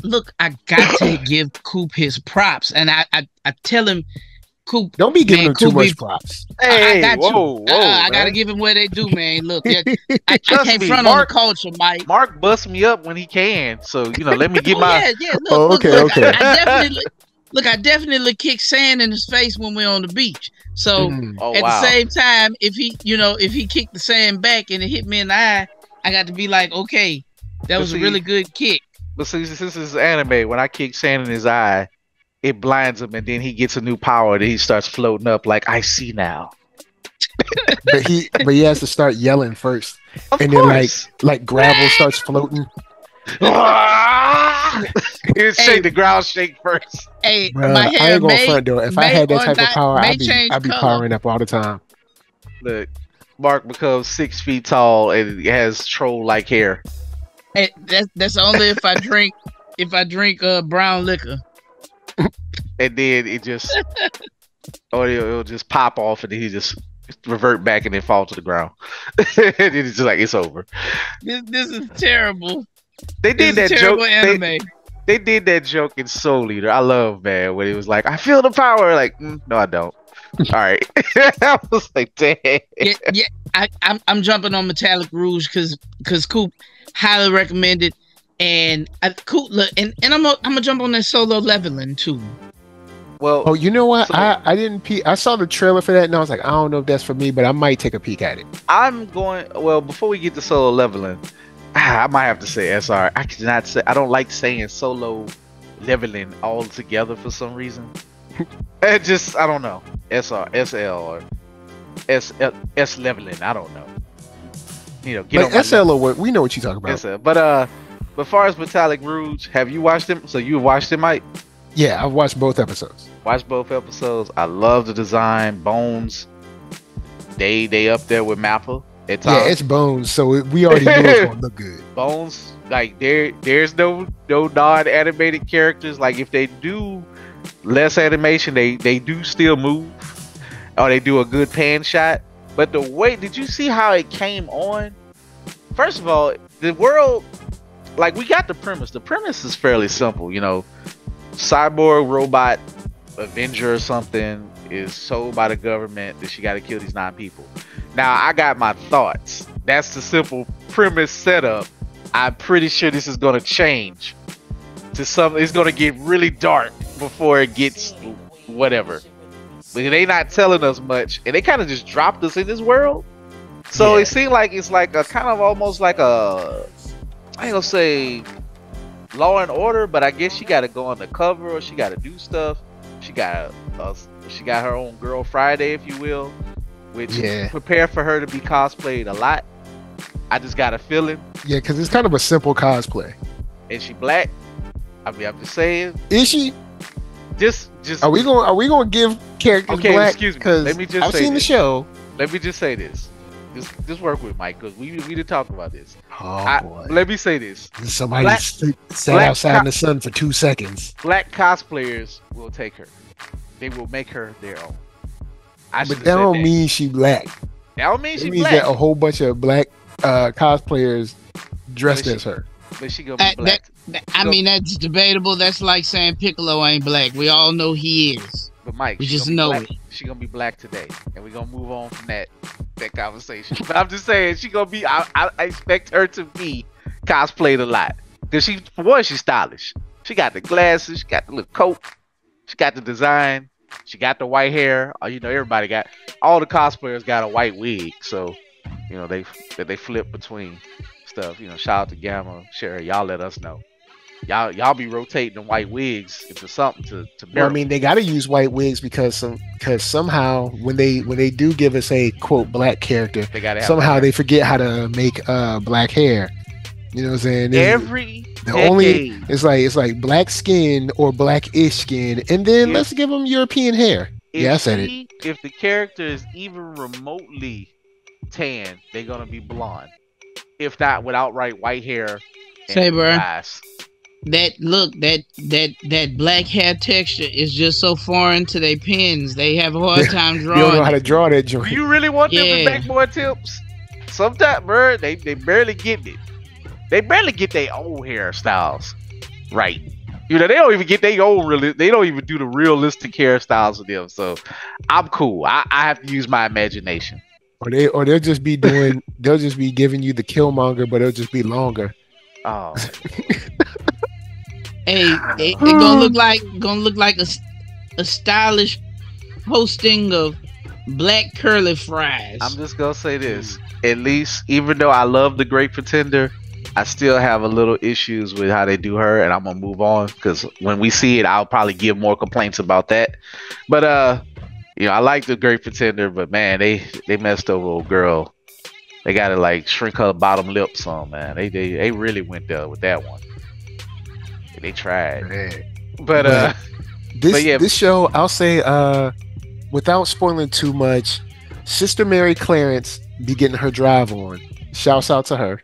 to give COOP his props, and I tell him, COOP, don't be giving him too much props. Hey, I gotta give him where they do, man. Look, I can't front on the culture, Mike. Mark busts me up when he can, so you know, let me get my. Yeah. Look, okay. I definitely kick sand in his face when we're on the beach. So the same time, if he kicked the sand back and it hit me in the eye, I got to be like, okay, that was a really good kick. But see, this is anime. When I kick sand in his eye, it blinds him, and then he gets a new power. Then he starts floating up like, I see now. but he has to start yelling first, and then like gravel starts floating. He'll shake the ground shake first. Hey, bruh, my hair I ain't gonna front though. If I had that type of power, I'd be powering up all the time. Look, Mark becomes 6 feet tall and he has troll-like hair. Hey, that's only if I drink brown liquor. And then it just it'll just pop off, and then he just revert back and then fall to the ground. And it's just like, it's over. This is terrible. They did that joke. Anime. They did that joke in Soul Eater. I love, man, when it was like, I feel the power. Like, no, I don't. All right. I was like, damn. Yeah. I'm jumping on Metallic Rouge because COOP highly recommended, and COOP, and I'm gonna jump on that Solo Leveling too. Well, oh, you know what? So, I didn't peek. I saw the trailer for that, and I was like, I don't know if that's for me, but I might take a peek at it. I'm going. Well, before we get to solo leveling, I might have to say SR. I cannot say. I don't like saying solo leveling all together for some reason. It just, I don't know. SR, SL, or S leveling. I don't know. You know, get like SL or we know what you're talking about. SL. But as far as Metallic Rouge, have you watched them? So you watched it, Mike? Yeah, I've watched both episodes. Watched both episodes. I love the design. Bones, they up there with Mappa. Yeah, it's Bones, so we already know it's gonna look good. Bones, like there's no non-animated characters. Like if they do less animation, they do still move, or they do a good pan shot. But the way, did you see how it came on? First of all, the world, like, we got the premise. The premise is fairly simple, you know. Cyborg robot Avenger or something is sold by the government that she got to kill these 9 people. Now, I got my thoughts. That's the simple premise setup. I'm pretty sure this is going to change to something. It's going to get really dark before it gets whatever. But they not telling us much, and they kind of just dropped us in this world. So it seemed like it's like a kind of almost like a, I ain't gonna say Law and Order, but I guess she got to go undercover, or she got to do stuff. She got her own Girl Friday, if you will, which prepare for her to be cosplayed a lot. I just got a feeling. Yeah, because it's kind of a simple cosplay. Is she black? I mean, I'm just saying. Is she? Just. Are we gonna give characters black? Excuse me. Let me just. I've seen the show. Let me just say this. Just work with Mike, because we didn't talk about this. Oh boy. Let me say this. Somebody sat outside in the sun for 2 seconds. Black cosplayers will take her. They will make her their own. But that don't mean she black. That don't mean she black. It means that a whole bunch of black cosplayers dressed as her. But she gonna be black. I mean, that's debatable. That's like saying Piccolo ain't black. We all know he is. But Mike, we just know it. She gonna be black today, and we're gonna move on from that conversation. But I'm just saying, she gonna be. I expect her to be cosplayed a lot, because for one, she's stylish. She got the glasses, she got the little coat, she got the design, she got the white hair. You know, everybody got, all the cosplayers got a white wig, so you know they flip between stuff. You know, shout out to Gamma, Sherry, y'all let us know. Y'all be rotating the white wigs into something to well, I mean, they got to use white wigs because somehow when they do give us a quote black character, they forget how to make black hair. You know what I'm saying? It's like black skin or blackish skin, and then let's give them European hair. Yeah, I said it. If the character is even remotely tan, they're gonna be blonde. If not with outright white hair. Say, bro. That black hair texture is just so foreign to their pens. They have a hard time drawing. You don't know how to draw that joint. Do you really want them to make more tips? Sometimes, bro, they barely get it. They barely get their own hairstyles right. You know, they don't even get their own they don't even do the realistic hairstyles of them. So I'm cool. I have to use my imagination. Or they'll just be doing. They'll just be giving you the Killmonger, but it'll just be longer. Oh. Hey, it gonna look like a stylish posting of black curly fries. I'm just gonna say this. At least, even though I love The Great Pretender, I still have a little issues with how they do her, and I'm gonna move on, because when we see it, I'll probably give more complaints about that. But you know, I like The Great Pretender, but man, they messed over old girl. They gotta like shrink her bottom lip some, man. They really went there with that one. They tried, but this show, I'll say, without spoiling too much, Sister Mary Clarence be getting her drive on. Shouts out to her.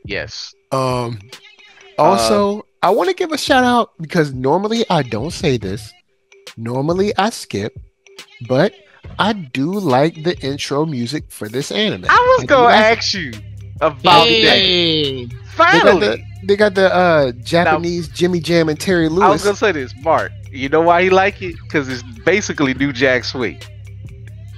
Yes. Also, I want to give a shout out, because normally I don't say this. Normally I skip, but I do like the intro music for this anime. I was gonna ask you about that. Finally. They got the Japanese Jimmy Jam and Terry Lewis. I was gonna say this, Mark. You know why he like it? Because it's basically New Jack Swing,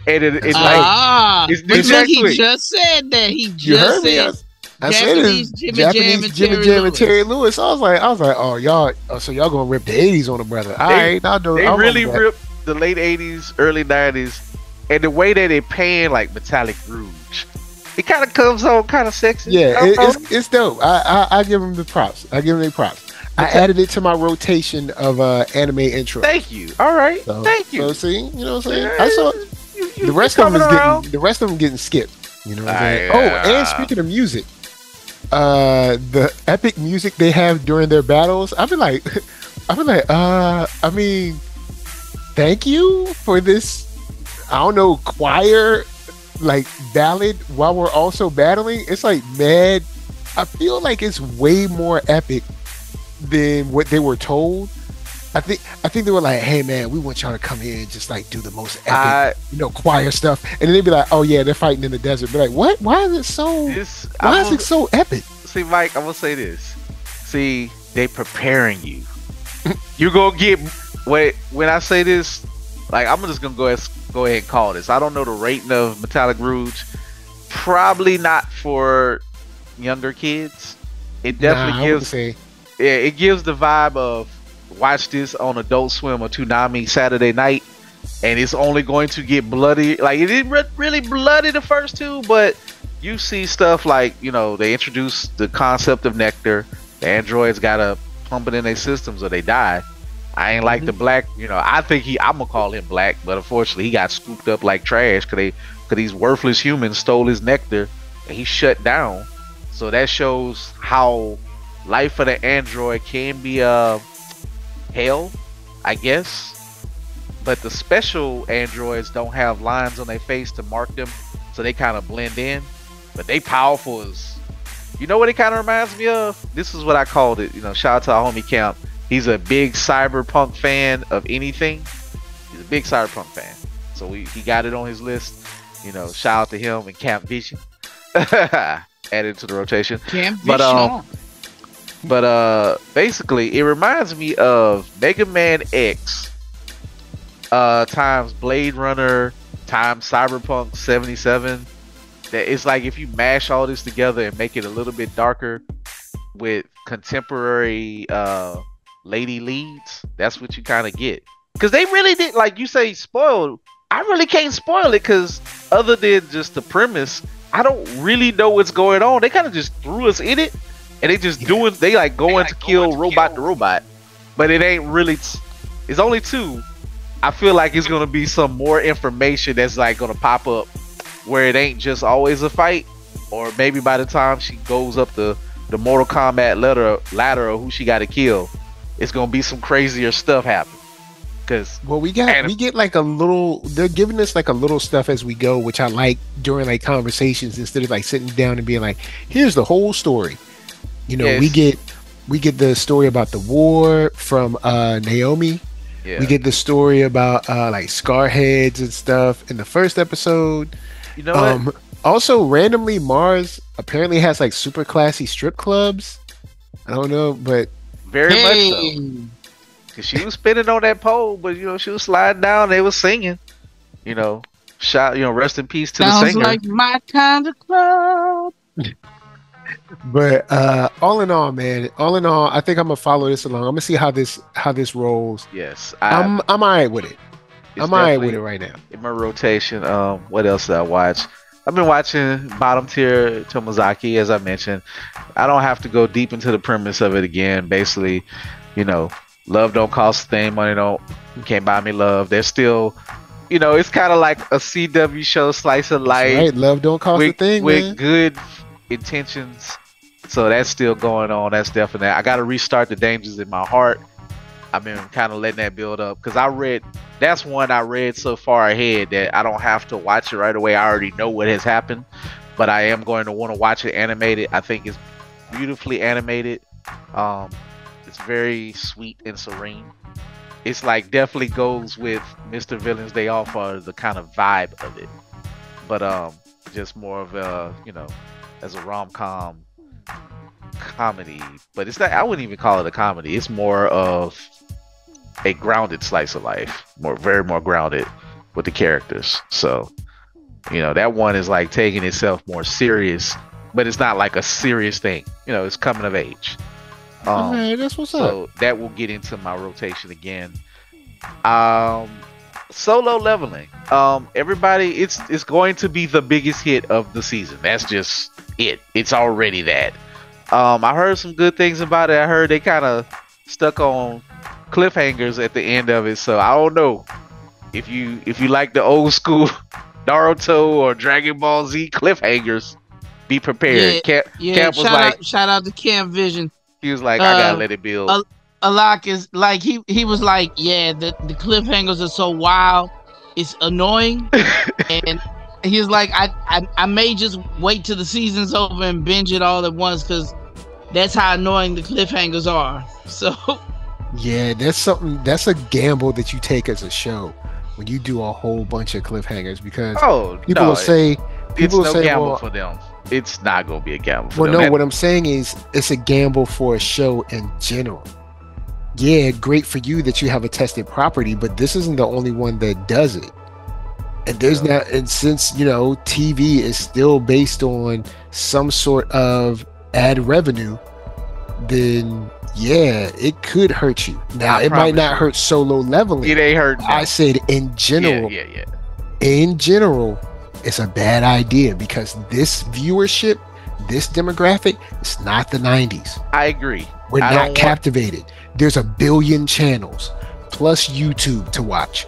and it's New Jack Swing. He just said that. He just said. I said it's Japanese Jimmy Jam and Terry Lewis. I was like, oh y'all, so y'all gonna rip the '80s on the brother? All right, I'll do. They really ripped the late '80s, early '90s, and the way that they pan like metallic rouge, it kind of comes on kind of sexy. Yeah, it's dope. I give them the props. I give them the props. I added it to my rotation of anime intro. Thank you. All right, thank you. So see, you know what I'm saying? I saw the rest of them getting skipped. You know what I'm saying? Oh, and speaking of music, the epic music they have during their battles, I mean, thank you for this, I don't know, choir like ballad while we're also battling. It's like mad. I feel like it's way more epic than what they were told. I think they were like, hey man, we want y'all to come here and just like do the most epic, choir stuff. And then they'd be like, oh yeah, they're fighting in the desert. Be like, what? Why is it so epic? See, Mike, I'm gonna say this. See, they preparing you. You gonna get when I say this, like I'm just gonna go ahead and call this. I don't know the rating of Metallic Rouge. Probably not for younger kids. It definitely it gives the vibe of watch this on Adult Swim or Toonami Saturday night, and it's only going to get bloody. Like it didn't really bloody the first two, but you see stuff like, they introduce the concept of nectar. The androids gotta pump it in their systems or they die. I ain't like the black, I think I'm gonna call him black, but unfortunately he got scooped up like trash because these worthless humans stole his nectar and he shut down. So that shows how life for the android can be hell, I guess. But the special androids don't have lines on their face to mark them, so they kind of blend in. But they powerful as, what it kind of reminds me of? This is what I called it. Shout out to our homie Camp. He's a big cyberpunk fan of anything. He's a big cyberpunk fan, so he got it on his list. Shout out to him and Camp Vision. Added to the rotation. Camp Vision. But basically, it reminds me of Mega Man X times Blade Runner times Cyberpunk 77. That it's like if you mash all this together and make it a little bit darker with contemporary lady leads, that's what you kind of get. Because they really did, like you say, spoiled. I really can't spoil it because other than just the premise, I don't really know what's going on. They kind of just threw us in it. And they just going to kill robot to robot. But it ain't really, it's only two. I feel like it's going to be some more information that's like going to pop up where it ain't just always a fight. Or maybe by the time she goes up the Mortal Kombat ladder of who she got to kill, it's going to be some crazier stuff happen. We get like a little, they're giving us like a little stuff as we go, which I like during like conversations instead of like sitting down and being like, here's the whole story. Yes. we get the story about the war from Naomi. Yeah. We get the story about like Scarheads and stuff in the first episode. What? Also, randomly, Mars apparently has like super classy strip clubs. I don't know, but very much so. Cause she was spinning on that pole, but she was sliding down. They was singing. Rest in peace to the singer. Sounds like my kind of club. But all in all, I think I'm gonna follow this along. I'm gonna see how this rolls. Yes, I'm alright with it. I'm alright with it right now. In my rotation, what else did I watch? I've been watching bottom tier Tomozaki, as I mentioned. I don't have to go deep into the premise of it again. Basically, love don't cost a thing. Money you can't buy me love. There's still, it's kind of like a CW show, slice of life. Right, love don't cost a thing, with man. Good intentions. So that's still going on. That's definitely. I got to restart the Dangers in My Heart. I've been kind of letting that build up because that's one I read so far ahead that I don't have to watch it right away. I already know what has happened, but I am going to want to watch it animated. I think it's beautifully animated. It's very sweet and serene. It's like definitely goes with Mr. Villain's Day Off for the kind of vibe of it, but just more of a as a rom-com comedy. But it's not, I wouldn't even call it a comedy. It's more of a grounded slice of life, very more grounded with the characters. So that one is like taking itself more serious, but it's not like a serious thing. You know, it's coming of age. That's what's up. So that will get into my rotation again. Solo Leveling. Everybody, it's going to be the biggest hit of the season. That's just it. It's already that. I heard some good things about it. I heard they kind of stuck on cliffhangers at the end of it. So I don't know if you like the old school Naruto or Dragon Ball Z cliffhangers. Be prepared. Camp was like, shout out to Camp Vision. He was like, I gotta let it build. Alak is like he was like, yeah, the cliffhangers are so wild, it's annoying, and he was like, I may just wait till the season's over and binge it all at once because that's how annoying the cliffhangers are. So yeah, that's a gamble that you take as a show when you do a whole bunch of cliffhangers, because people will say gamble for them. It's not gonna be a gamble for them. Well, no, what I'm saying is it's a gamble for a show in general. Yeah, great for you that you have a tested property, but this isn't the only one that does it. And there's not, and since TV is still based on some sort of ad revenue, then yeah, it could hurt you. Now it might not hurt Solo Leveling. It ain't hurt. I said in general. Yeah. In general, it's a bad idea because this viewership, this demographic, it's not the 90s. I agree. We're not captivated. There's a billion channels plus YouTube to watch.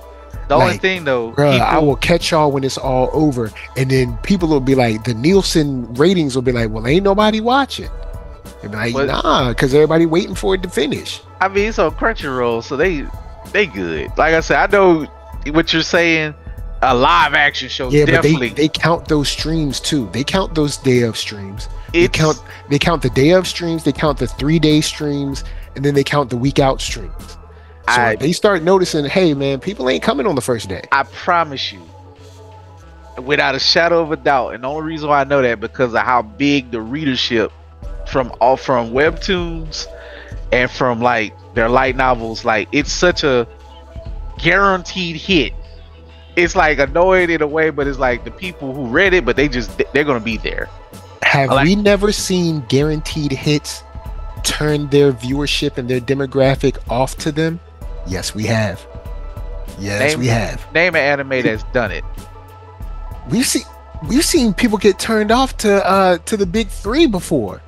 The only thing though, I will catch y'all when it's all over, and then people will be like, the Nielsen ratings will be like, well, ain't nobody watching. They'll be like, nah, because everybody waiting for it to finish. I mean, it's on Crunchyroll, so they good. Like I said, I know what you're saying. A live action show, definitely. But they count those streams too. They count those day of streams. They count the day of streams. They count the 3-day streams, and then they count the week out streams. So they start noticing, hey man, people ain't coming on the first day. I promise you, without a shadow of a doubt, and the only reason why I know that because of how big the readership from webtoons and from like their light novels, like it's such a guaranteed hit. It's like annoying in a way, but it's like the people who read it, but they're gonna be there. Have we never seen guaranteed hits turn their viewership and their demographic off to them? Yes, we have. Yes, we have. Name an anime that's done it. We've seen people get turned off to the big three before.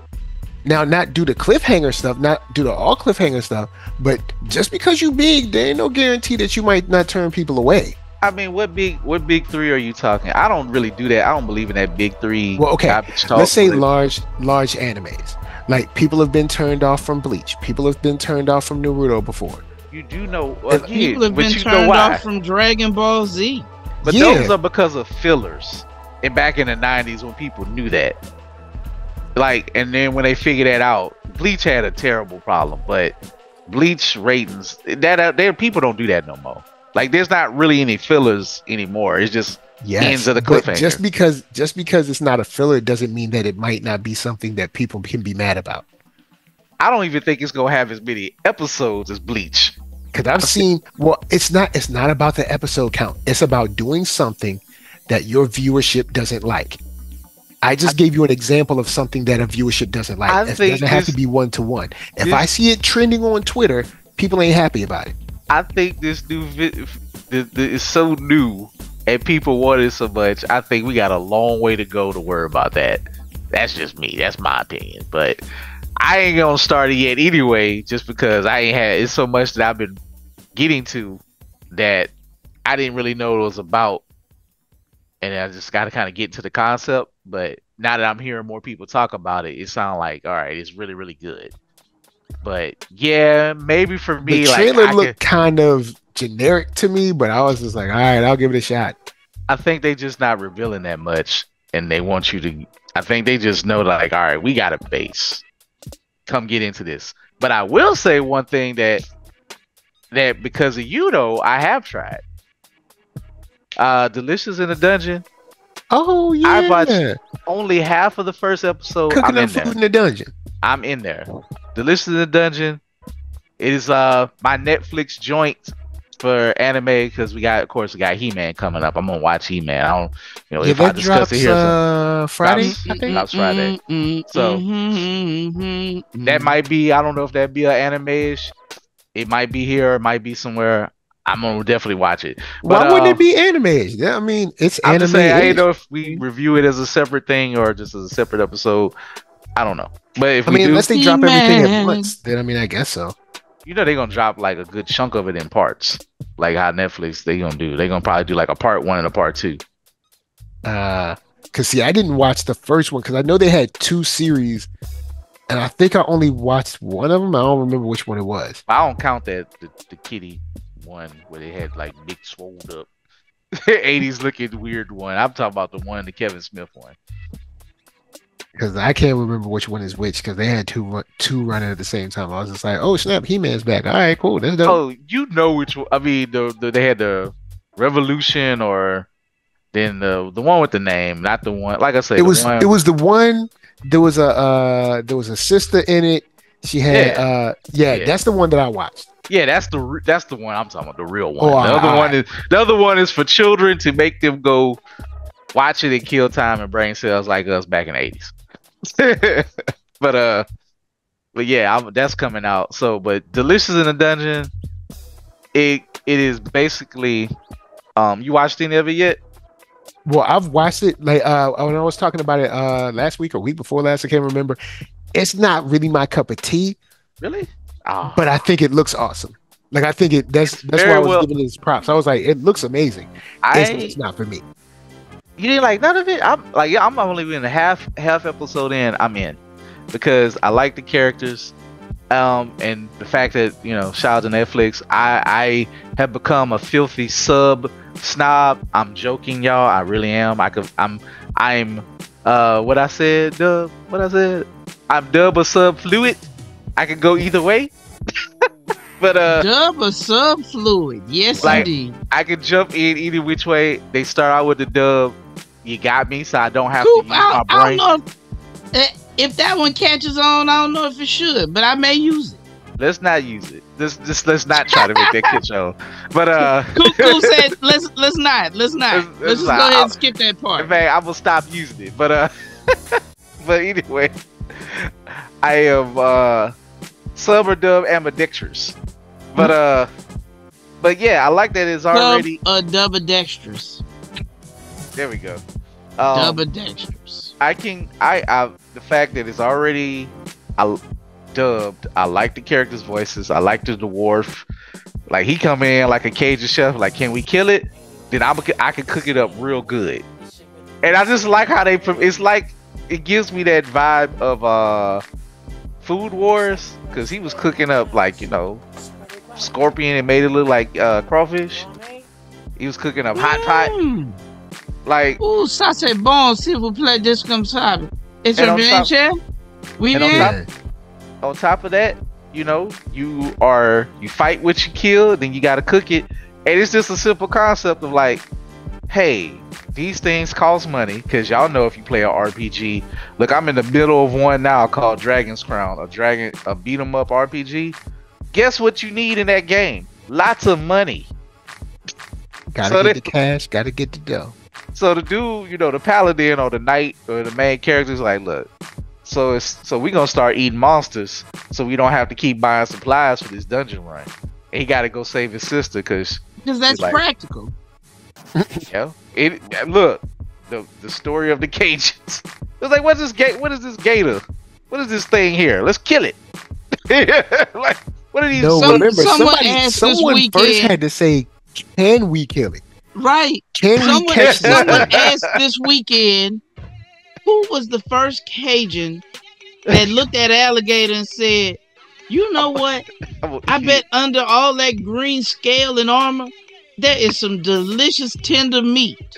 Now, not due to cliffhanger stuff, not due to all cliffhanger stuff, but just because you big, there ain't no guarantee that you might not turn people away. I mean, what big three are you talking? I don't really do that. I don't believe in that big three. Well, okay, let's say large animes. Like people have been turned off from Bleach. People have been turned off from Naruto before. You do know. People have been turned off from Dragon Ball Z. But those are because of fillers. And back in the 90s when people knew that. Like, and then when they figured that out, Bleach had a terrible problem. But Bleach ratings, people don't do that no more. Like, there's not really any fillers anymore. It's just ends of the cliffhanger. Just because it's not a filler doesn't mean that it might not be something that people can be mad about. I don't even think it's gonna have as many episodes as Bleach. Because I've seen, it's not about the episode count. It's about doing something that your viewership doesn't like. I just gave you an example of something that a viewership doesn't like. It doesn't have to be one-to-one. If I see it trending on Twitter, people ain't happy about it. I think this new is so new and people want it so much. I think we got a long way to go to worry about that. That's just me. That's my opinion. But I ain't gonna start it yet anyway, just because I ain't had it's so much that I've been getting to that I didn't really know what it was about. And I just got to kind of get into the concept. But now that I'm hearing more people talk about it, it sounds like, all right, it's really, really good. But yeah, maybe for me, the trailer looked kind of generic to me, but I was just like, all right, I'll give it a shot. I think they just not revealing that much, and they want you to. I think they just know, like, all right, we got a base. Come get into this. But I will say one thing that because of you, though, I have tried. Delicious in the Dungeon. Oh yeah, I watched only half of the first episode. Cooking up food in the dungeon. I'm in there. Delicious in the Dungeon. It is my Netflix joint. for anime because of course we got He-Man coming up. I'm gonna watch He-Man. I don't, if I discuss it here, Friday. I think that's Friday. So that might be. I don't know if that'd be an anime-ish. It might be here. It might be somewhere. I'm gonna definitely watch it. But, why wouldn't it be anime? Yeah, I mean, it's anime. I'm just saying, I don't know if we review it as a separate thing or just as a separate episode. I don't know. But if unless they drop everything at once, then I guess so. They're gonna drop like a good chunk of it in parts, like how Netflix they gonna do. They're gonna probably do like a part 1 and a part 2. Cause see, I didn't watch the first one because I know they had 2 series, and I think I only watched one of them. I don't remember which one it was. I don't count that the kitty one where they had like big swolled up 80s looking weird one. I'm talking about the one, the Kevin Smith one. Because I can't remember which one is which because they had two running at the same time. I was just like, oh snap, He-Man's back. All right, cool. That's dope. Oh, you know which one? I mean, they had the Revolution or then the one with the name, not the one. Like I said, it was the one. There was a sister in it. She had that's the one that I watched. Yeah, that's the one I'm talking about, the real one. The other one is for children to make them go watch it and kill time and brain cells like us back in the 80s. but yeah, that's coming out. So, but Delicious in the Dungeon, it is basically, you watched any of it yet? Well, I've watched it like when I was talking about it last week or week before last, I can't remember. It's not really my cup of tea. Really? But I think it looks awesome. Like I think that's why I was giving it its props. I was like, it looks amazing. It's not for me. You didn't like none of it? I'm like, yeah, I'm only in a half episode in. I'm in because I like the characters, and the fact that shout out to Netflix. I have become a filthy sub snob. I'm joking, y'all. I really am. I'm what I said, Dub. What I said. I'm dub or sub fluid. I could go either way. But dub or sub fluid. Yes, indeed. I could jump in either which way. They start out with the dub. You got me, so I don't have to use my brain. I don't know if that one catches on. I don't know if it should, but I may use it. Let's not use it. Let's not try to make that catch on. But Cool said let's not. Let's just go ahead and skip that part. Man, I will stop using it. But but anyway, I am sub or dub ambidextrous. But yeah, I like that it's already dubidextrous. There we go. Dubidextrous. The fact that it's already dubbed. I like the characters' voices. I like the dwarf. Like he come in like a Cajun chef. Like, can we kill it? Then I can cook it up real good. And I just like how it's like it gives me that vibe of Food Wars because he was cooking up like scorpion and made it look like crawfish. He was cooking up hot pot. Like, ça c'est bon, s'il vous plaît, just comme ça. It's a venture. We did. On top of that, you fight what you kill, then you gotta cook it. And it's just a simple concept of like, hey, these things cost money, because y'all know if you play an RPG. Look, I'm in the middle of one now called Dragon's Crown, a beat 'em up RPG. Guess what you need in that game? Lots of money. Gotta get the cash, gotta get the dough. So the dude, the paladin or the knight or the main character is like, look, so we gonna start eating monsters, so we don't have to keep buying supplies for this dungeon run. And he got to go save his sister because that's practical. Look, the story of the Cajuns. It's like, what is this gator? What is this thing here? Let's kill it. Like, what are these? No, remember, someone first had to say, can we kill it? Right. Someone asked this weekend, who was the first Cajun that looked at an alligator and said, you know what? I bet under all that green scale and armor, there is some delicious tender meat.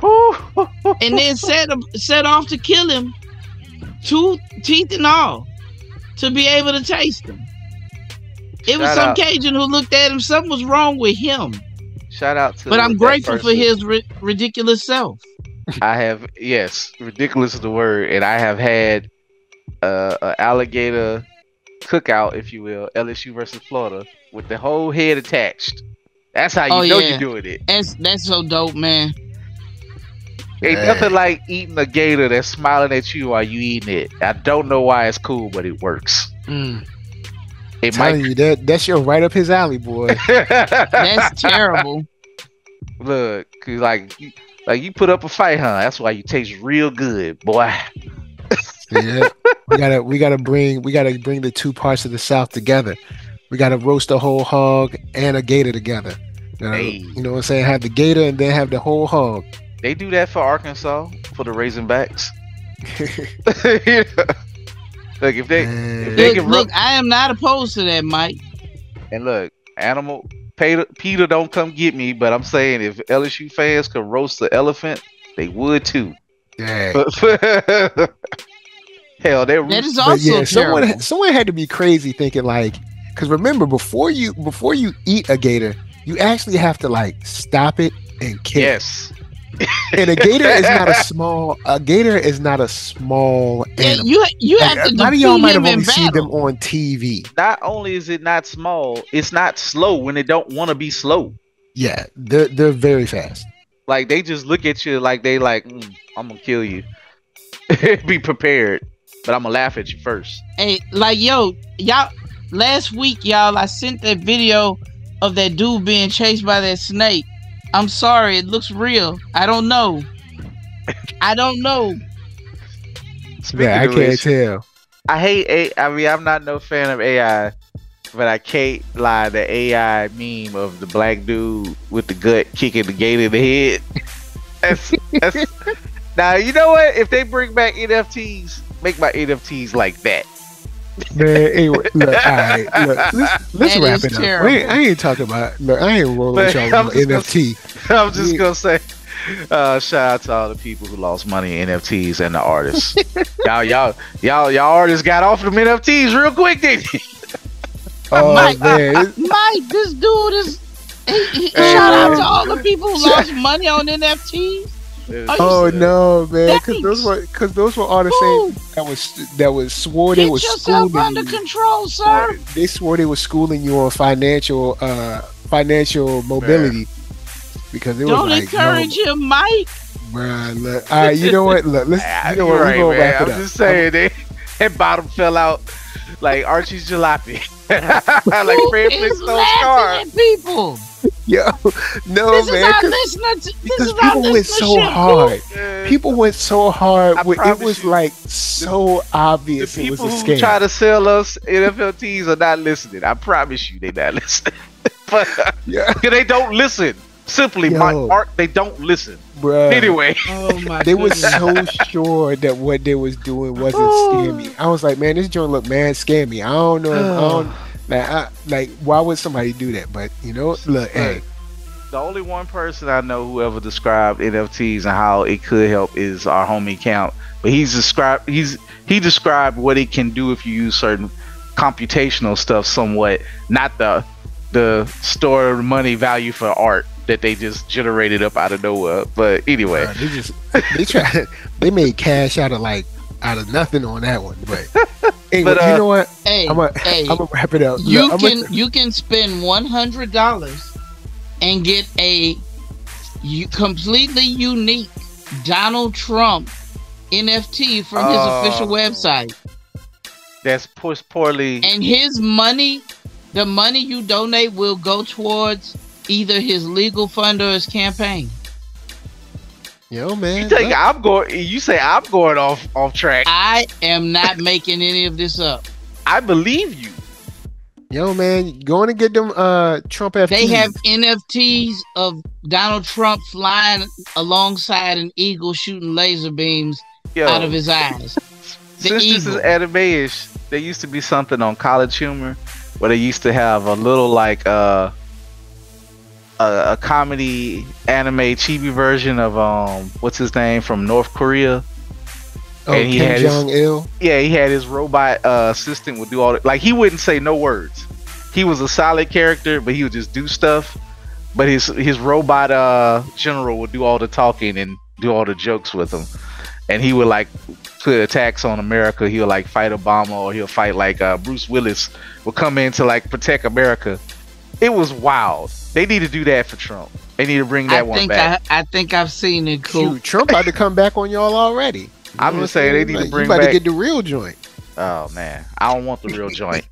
And then set off to kill him, teeth and all, to be able to taste them. It was some Cajun who looked at him. Something was wrong with him. Shout out to. But I'm grateful for his ridiculous self. I have, yes, ridiculous is the word, and I have had an alligator cookout, if you will, LSU versus Florida, with the whole head attached. That's how you know you're doing it. That's so dope, man. Ain't nothing like eating a gator that's smiling at you while you eating it. I don't know why it's cool, but it works. It telling you that's your right up his alley, boy. That's terrible. Look, like you put up a fight, huh? That's why you taste real good, boy. Yeah, we gotta bring the two parts of the South together. We gotta roast a whole hog and a gator together. You know what I'm saying? Have the gator and then have the whole hog. They do that for Arkansas for the Razorbacks. Look, if they look, I am not opposed to that, Mike. And look, Peter don't come get me, but I'm saying if LSU fans could roast the elephant, they would too. Yeah. Hell, that is also terrible. Someone had to be crazy thinking like, because remember, before you eat a gator, you actually have to like stop it and kill. Yes. And a gator is not a small animal. You have to. A lot of y'all might have only seen them on TV. Not only is it not small, it's not slow when they don't want to be slow. Yeah, they're very fast. Like they just look at you like they like, I'm gonna kill you. Be prepared, but I'm gonna laugh at you first. Hey, like y'all. Last week, y'all, I sent that video of that dude being chased by that snake. I'm sorry, it looks real. I don't know. I can't tell. I hate AI. I mean, I'm not no fan of AI, but I can't lie. The AI meme of the black dude with the gut kicking the gator in the head. That's now, you know what? If they bring back NFTs, make my NFTs like that. Man, anyway, look, all right, let's wrap it up. I ain't talking about. Look, I ain't rolling with y'all on NFT. I'm just gonna say, shout out to all the people who lost money in NFTs and the artists. y'all artists got off them NFTs real quick, didn't you? Oh Mike, man, Mike, this dude is. Shout out to all the people who lost money on NFTs. Oh no, man! Because those were all the same that was swore they was schooling you. Under control, sir. They swore they were schooling you on financial mobility because it was like, encourage him, Mike. Bruh, look, all right, you know what? Look, let's. You know what? We're gonna wrap it up. I'm just saying, that bottom fell out like Archie's jalopy, like Fred Flintstone's car. People. Yo, no, man. Because people went so hard. People went so hard. It was like so obvious it was a scam. The people who try to sell us NFTs are not listening. I promise you, they're not listening. But because they don't listen. Simply, Mark, they don't listen. Bruh. Anyway, they were so sure that what they was doing wasn't scammy. I was like, man, this joint look mad scammy. I don't know. Like, why would somebody do that? But you know, look, hey. The only one person I know who ever described NFTs and how it could help is our homie Count. But he described what it can do if you use certain computational stuff somewhat, not the store money value for art that they just generated up out of nowhere. But anyway, they made cash out of nothing on that one. But anyway, you know what? Hey, I'm gonna wrap it up. You can spend $100 and get a completely unique Donald Trump NFT from his official website. That's pushed poorly. And his money, the money you donate will go towards either his legal fund or his campaign. Yo, man. You say I'm going off track. I am not making any of this up. I believe you. Yo, man, going to get them Trump NFTs. They have NFTs of Donald Trump flying alongside an eagle shooting laser beams out of his eyes. Since this is anime-ish, there used to be something on College Humor where they used to have a little like a comedy anime chibi version of what's his name from North Korea. Oh, and Kim Jong-il? He had his robot assistant would do all the, like, he wouldn't say no words. He was a solid character, but he would just do stuff. But his robot general would do all the talking and do all the jokes with him. And he would like put attacks on America. He would like fight Obama, or he'll fight like Bruce Willis would come in to like protect America. It was wild. They need to do that for Trump. They need to bring that one back. I think I've seen it. Cool. Trump about to come back on y'all already. I'm just saying they need to bring back. You about to get the real joint. Oh man, I don't want the real joint.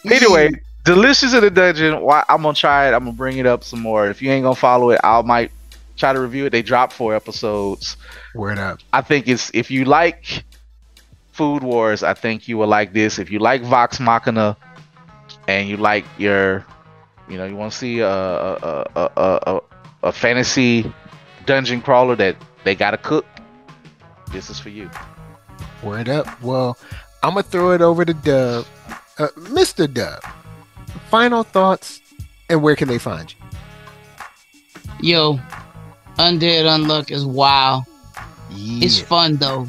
Anyway, Delicious in the Dungeon. I'm gonna try it. I'm gonna bring it up some more. If you ain't gonna follow it, I might try to review it. They dropped 4 episodes. Word up. I think if you like Food Wars, I think you will like this. If you like Vox Machina and you like you want to see a fantasy dungeon crawler that they gotta cook, this is for you. Word up. Well, I'm gonna throw it over to Dub. Mr. Dub, final thoughts, and where can they find you? Yo, Undead Unluck is wild. Yeah. It's fun though.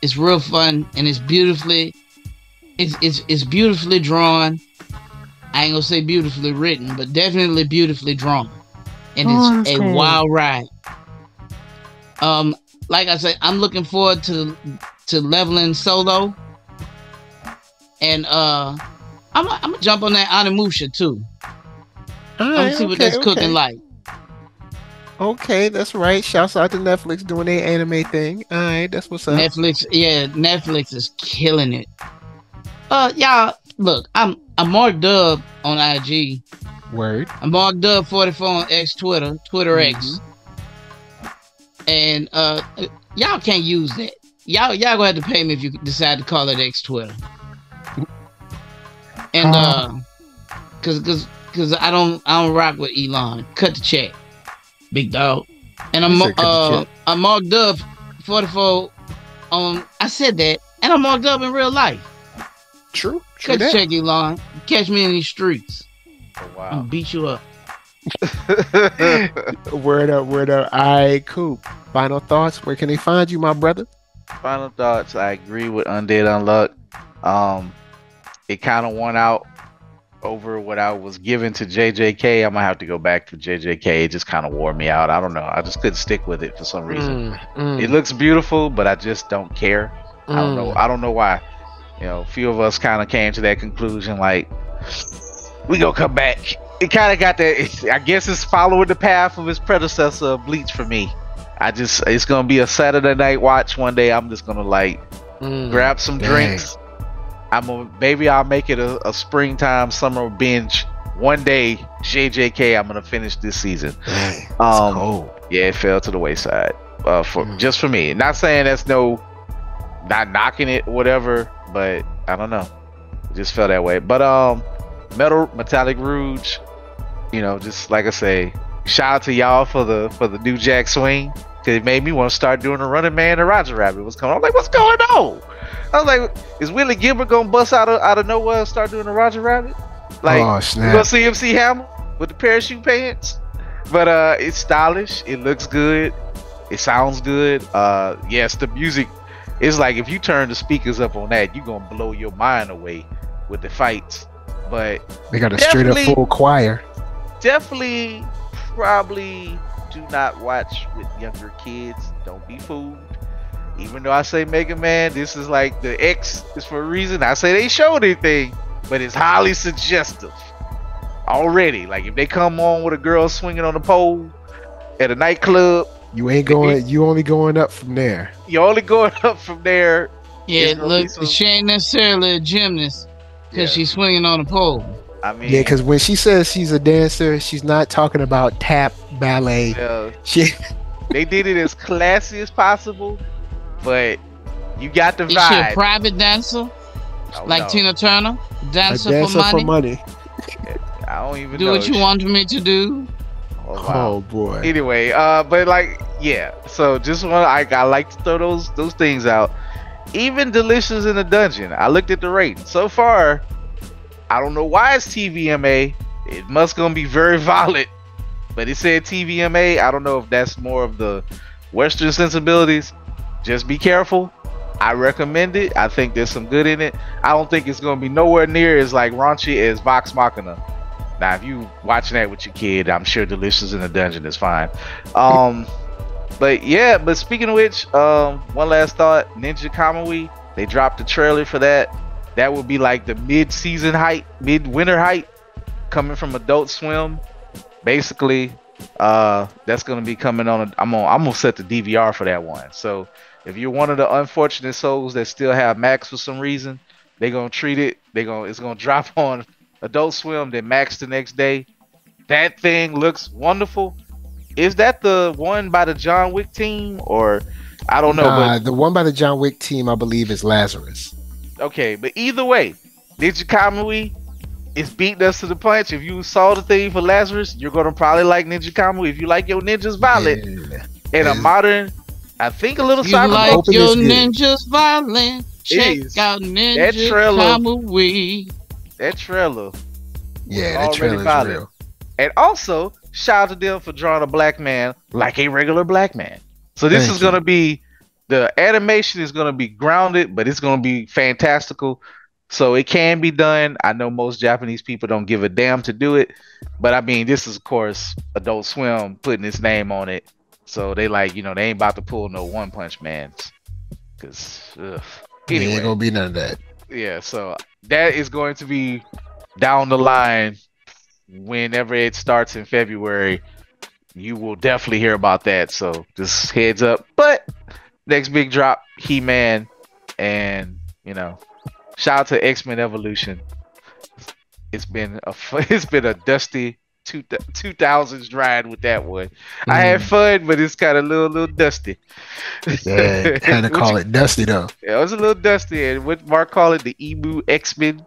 It's real fun, and it's beautifully drawn. I ain't gonna say beautifully written, but definitely beautifully drawn. And it's a wild ride. Like I said, I'm looking forward to leveling solo. And I'm gonna jump on that Animusha too. I'm gonna see what that's cooking like. Okay, that's right. Shouts out to Netflix doing their anime thing. All right, that's what's up. Netflix is killing it. Y'all, look, I'm Mark Dub on IG. Word. I'm Mark Dub 44 on Twitter X. And y'all can't use that. Y'all gonna have to pay me if you decide to call it X Twitter. And cause I don't rock with Elon. Cut the check, big dog. And I'm Mark Dub 44 on. I said that, and I'm Mark Dub in real life. True. Cut the check, Elon. Catch me in these streets. Oh, wow. I'll beat you up. Word up. All right, cool. Final thoughts. Where can they find you, my brother? Final thoughts. I agree with Undead Unluck. It kind of won out over what I was given to JJK. I might have to go back to JJK. It just kind of wore me out. I don't know. I just couldn't stick with it for some reason. It looks beautiful, but I just don't care. I don't know why. A few of us kind of came to that conclusion. Like, we gonna come back. It kind of got that. I guess it's following the path of its predecessor, Bleach, for me. It's gonna be a Saturday night watch one day. I'm just gonna grab some drinks. Maybe I'll make it a springtime summer binge one day. JJK, I'm gonna finish this season. Cold. Yeah, it fell to the wayside. Just for me. Not saying that's not knocking it, whatever, but I don't know. It just felt that way. But Metallic Rouge, just like I say, shout out to y'all for the New Jack Swing, because it made me want to start doing the Running Man and Roger Rabbit. What's going on? I'm like, what's going on? I was like, is Willie Gilbert gonna bust out of nowhere and start doing the Roger Rabbit? Like, you gonna see MC Hammer with the parachute pants? But it's stylish. It looks good. It sounds good. Yes, the music is like, if you turn the speakers up on that, you're gonna blow your mind away with the fights. But they got a straight up full choir. Definitely, probably do not watch with younger kids. Don't be fooled. Even though I say Mega Man, this is like the X is for a reason. I say they showed anything, but it's highly suggestive already. Like, if they come on with a girl swinging on a pole at a nightclub, you only going up from there. You're only going up from there. Yeah, look, she ain't necessarily a gymnast because she's swinging on a pole. I mean, yeah, because when she says she's a dancer, she's not talking about tap ballet. They did it as classy as possible, but you got the vibe. Is she a private dancer, like Tina Turner, dancer for money? I don't even do know. What you want me to do. Oh, wow. Oh boy. Anyway, but like, yeah. So just I like to throw those things out. Even Delicious in the Dungeon, I looked at the rating so far. I don't know why it's TVMA. It must gonna be very violent, but it said TVMA. I don't know if that's more of the Western sensibilities. Just be careful. I recommend it. I think there's some good in it. I don't think it's gonna be nowhere near as like raunchy as Vox Machina. Now, if you watching that with your kid, I'm sure Delicious in the Dungeon is fine. But yeah. But speaking of which, one last thought: Ninja Kamui. They dropped the trailer for that. That would be like the mid-season hype, mid-winter hype. coming from Adult Swim. Basically, that's gonna be coming on. I'm gonna set the DVR for that one. So if you're one of the unfortunate souls that still have Max for some reason, they're gonna treat it. It's gonna drop on Adult Swim, then Max the next day. That thing looks wonderful. Is that the one by the John Wick team, or I don't know? But the one by the John Wick team, I believe, is Lazarus. Okay, but either way, Ninja Kamui is beating us to the punch. If you saw the thing for Lazarus, you're gonna probably like Ninja Kamui. If you like your ninjas violent in a modern, I think a little cyberpunk. Like your ninjas violent. Check out Ninja Kamui. That trailer. Yeah, that trailer is real. And also, shout out to them for drawing a black man like a regular black man. So this is gonna be, the animation is gonna be grounded, but it's gonna be fantastical. So it can be done. I know most Japanese people don't give a damn to do it, but I mean, this is of course Adult Swim putting its name on it. So they like, they ain't about to pull no One Punch Mans, because anyway, ain't gonna be none of that. Yeah, so that is going to be down the line. Whenever it starts in February, you will definitely hear about that. So just heads up. But next big drop, He-Man, and shout out to X-Men Evolution. It's been a dusty 2000s ride with that one. I had fun, but it's kind of a little dusty. Yeah, kind of call it dusty though. Yeah, it was a little dusty, and what Mark call it, the emu X-Men.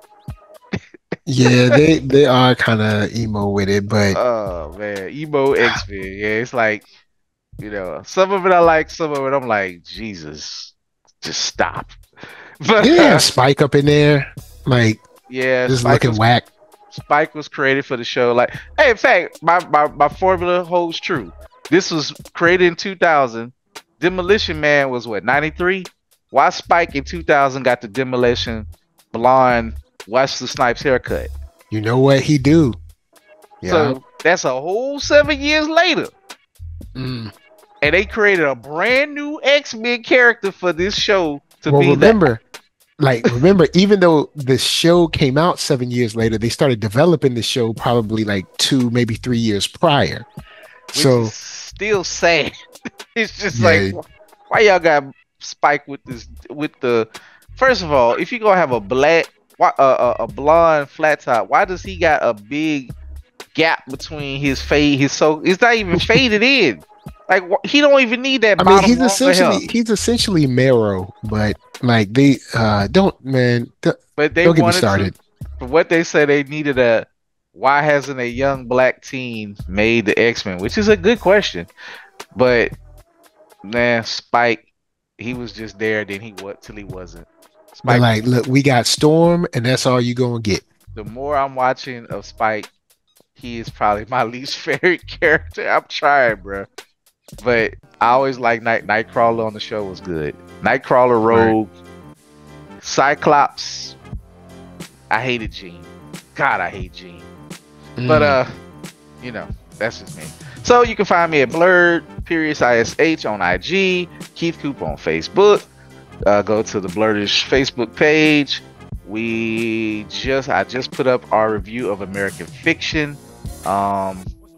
Yeah, they are kind of emo with it, but oh man, emo X-Men. Yeah, it's like, some of it I like, some of it I'm like, Jesus, just stop. But yeah, Spike up in there, like, yeah, just looking whack. Spike was created for the show. Like, hey, in fact, my formula holds true. This was created in 2000. Demolition Man was what, 93? Why Spike in 2000 got the Demolition blonde Wesley Snipes haircut? You know what he do? Yeah. So that's a whole 7 years later. And they created a brand new X-Men character for this show to be remember, even though the show came out 7 years later, they started developing the show probably like 2, maybe 3 years prior. Which is still sad. It's just like, why y'all got Spike with this? First of all, if you gonna have a blonde flat top, why does he got a big gap between his fade? It's not even faded in. Like, he don't even need that. I mean, he's essentially Mero, but like they don't get me started. From what they say, they needed why hasn't a young black teen made the X-Men? Which is a good question, but man, Spike, he was just there. Then till he wasn't. Spike, like, look, we got Storm, and that's all you gonna get. The more I'm watching of Spike, he is probably my least favorite character. I'm trying, bro. But I always like Nightcrawler on the show was good. Nightcrawler, Rogue, Cyclops. I hated Jean. God, I hate Jean. But that's just me. So you can find me at blurred_ish on IG, Keith Coop on Facebook. Go to the Blurtish Facebook page. I just put up our review of American Fiction.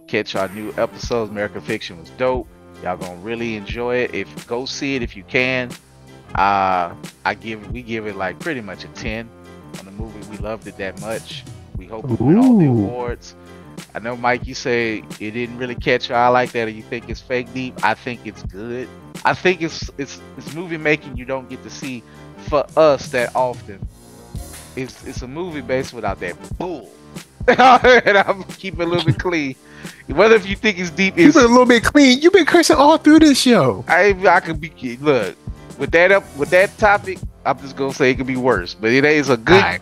Catch our new episodes. American Fiction was dope. Y'all gonna really enjoy it. Go see it if you can. We give it like pretty much a 10 on the movie. We loved it that much. We hope we win all the awards. I know, Mike, you say it didn't really catch your eye like that, or you think it's fake deep. I think it's good. I think it's movie making you don't get to see for us that often. It's a movie based without that bull. And I'm keeping it a little bit clean. Whether if you think it's deep, keep it a little bit clean. You've been cursing all through this show. I could be, look, with that topic, I'm just gonna say it could be worse. But it is a good,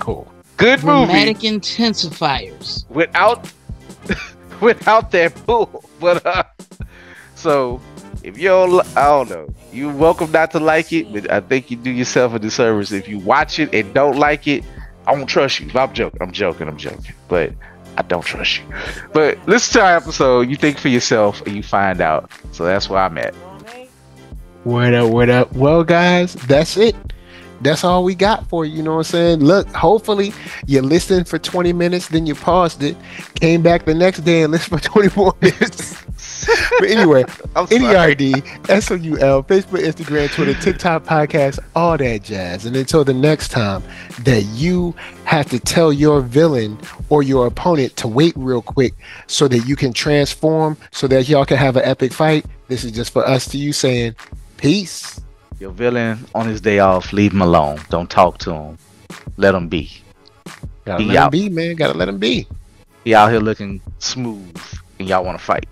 good movie. Dramatic intensifiers. Without that bull. But so if you don't, I don't know. You're welcome not to like it, but I think you do yourself a disservice if you watch it and don't like it. I won't trust you. I'm joking. But I don't trust you. But listen to our episode. You think for yourself and you find out. So that's where I'm at. What up? Well, guys, that's it. that's all we got for you. You know what I'm saying? Look, hopefully you listened for 20 minutes, then you paused it, came back the next day and listened for 24 minutes. But anyway, NERD, SOUL, Facebook, Instagram, Twitter, TikTok, podcast, all that jazz. And until the next time that you have to tell your villain or your opponent to wait real quick so that you can transform, so that y'all can have an epic fight, this is just for us to you saying, peace. Your villain on his day off, leave him alone. Don't talk to him. Let him be. Gotta let him be, man. Gotta let him be. He out here looking smooth and y'all want to fight.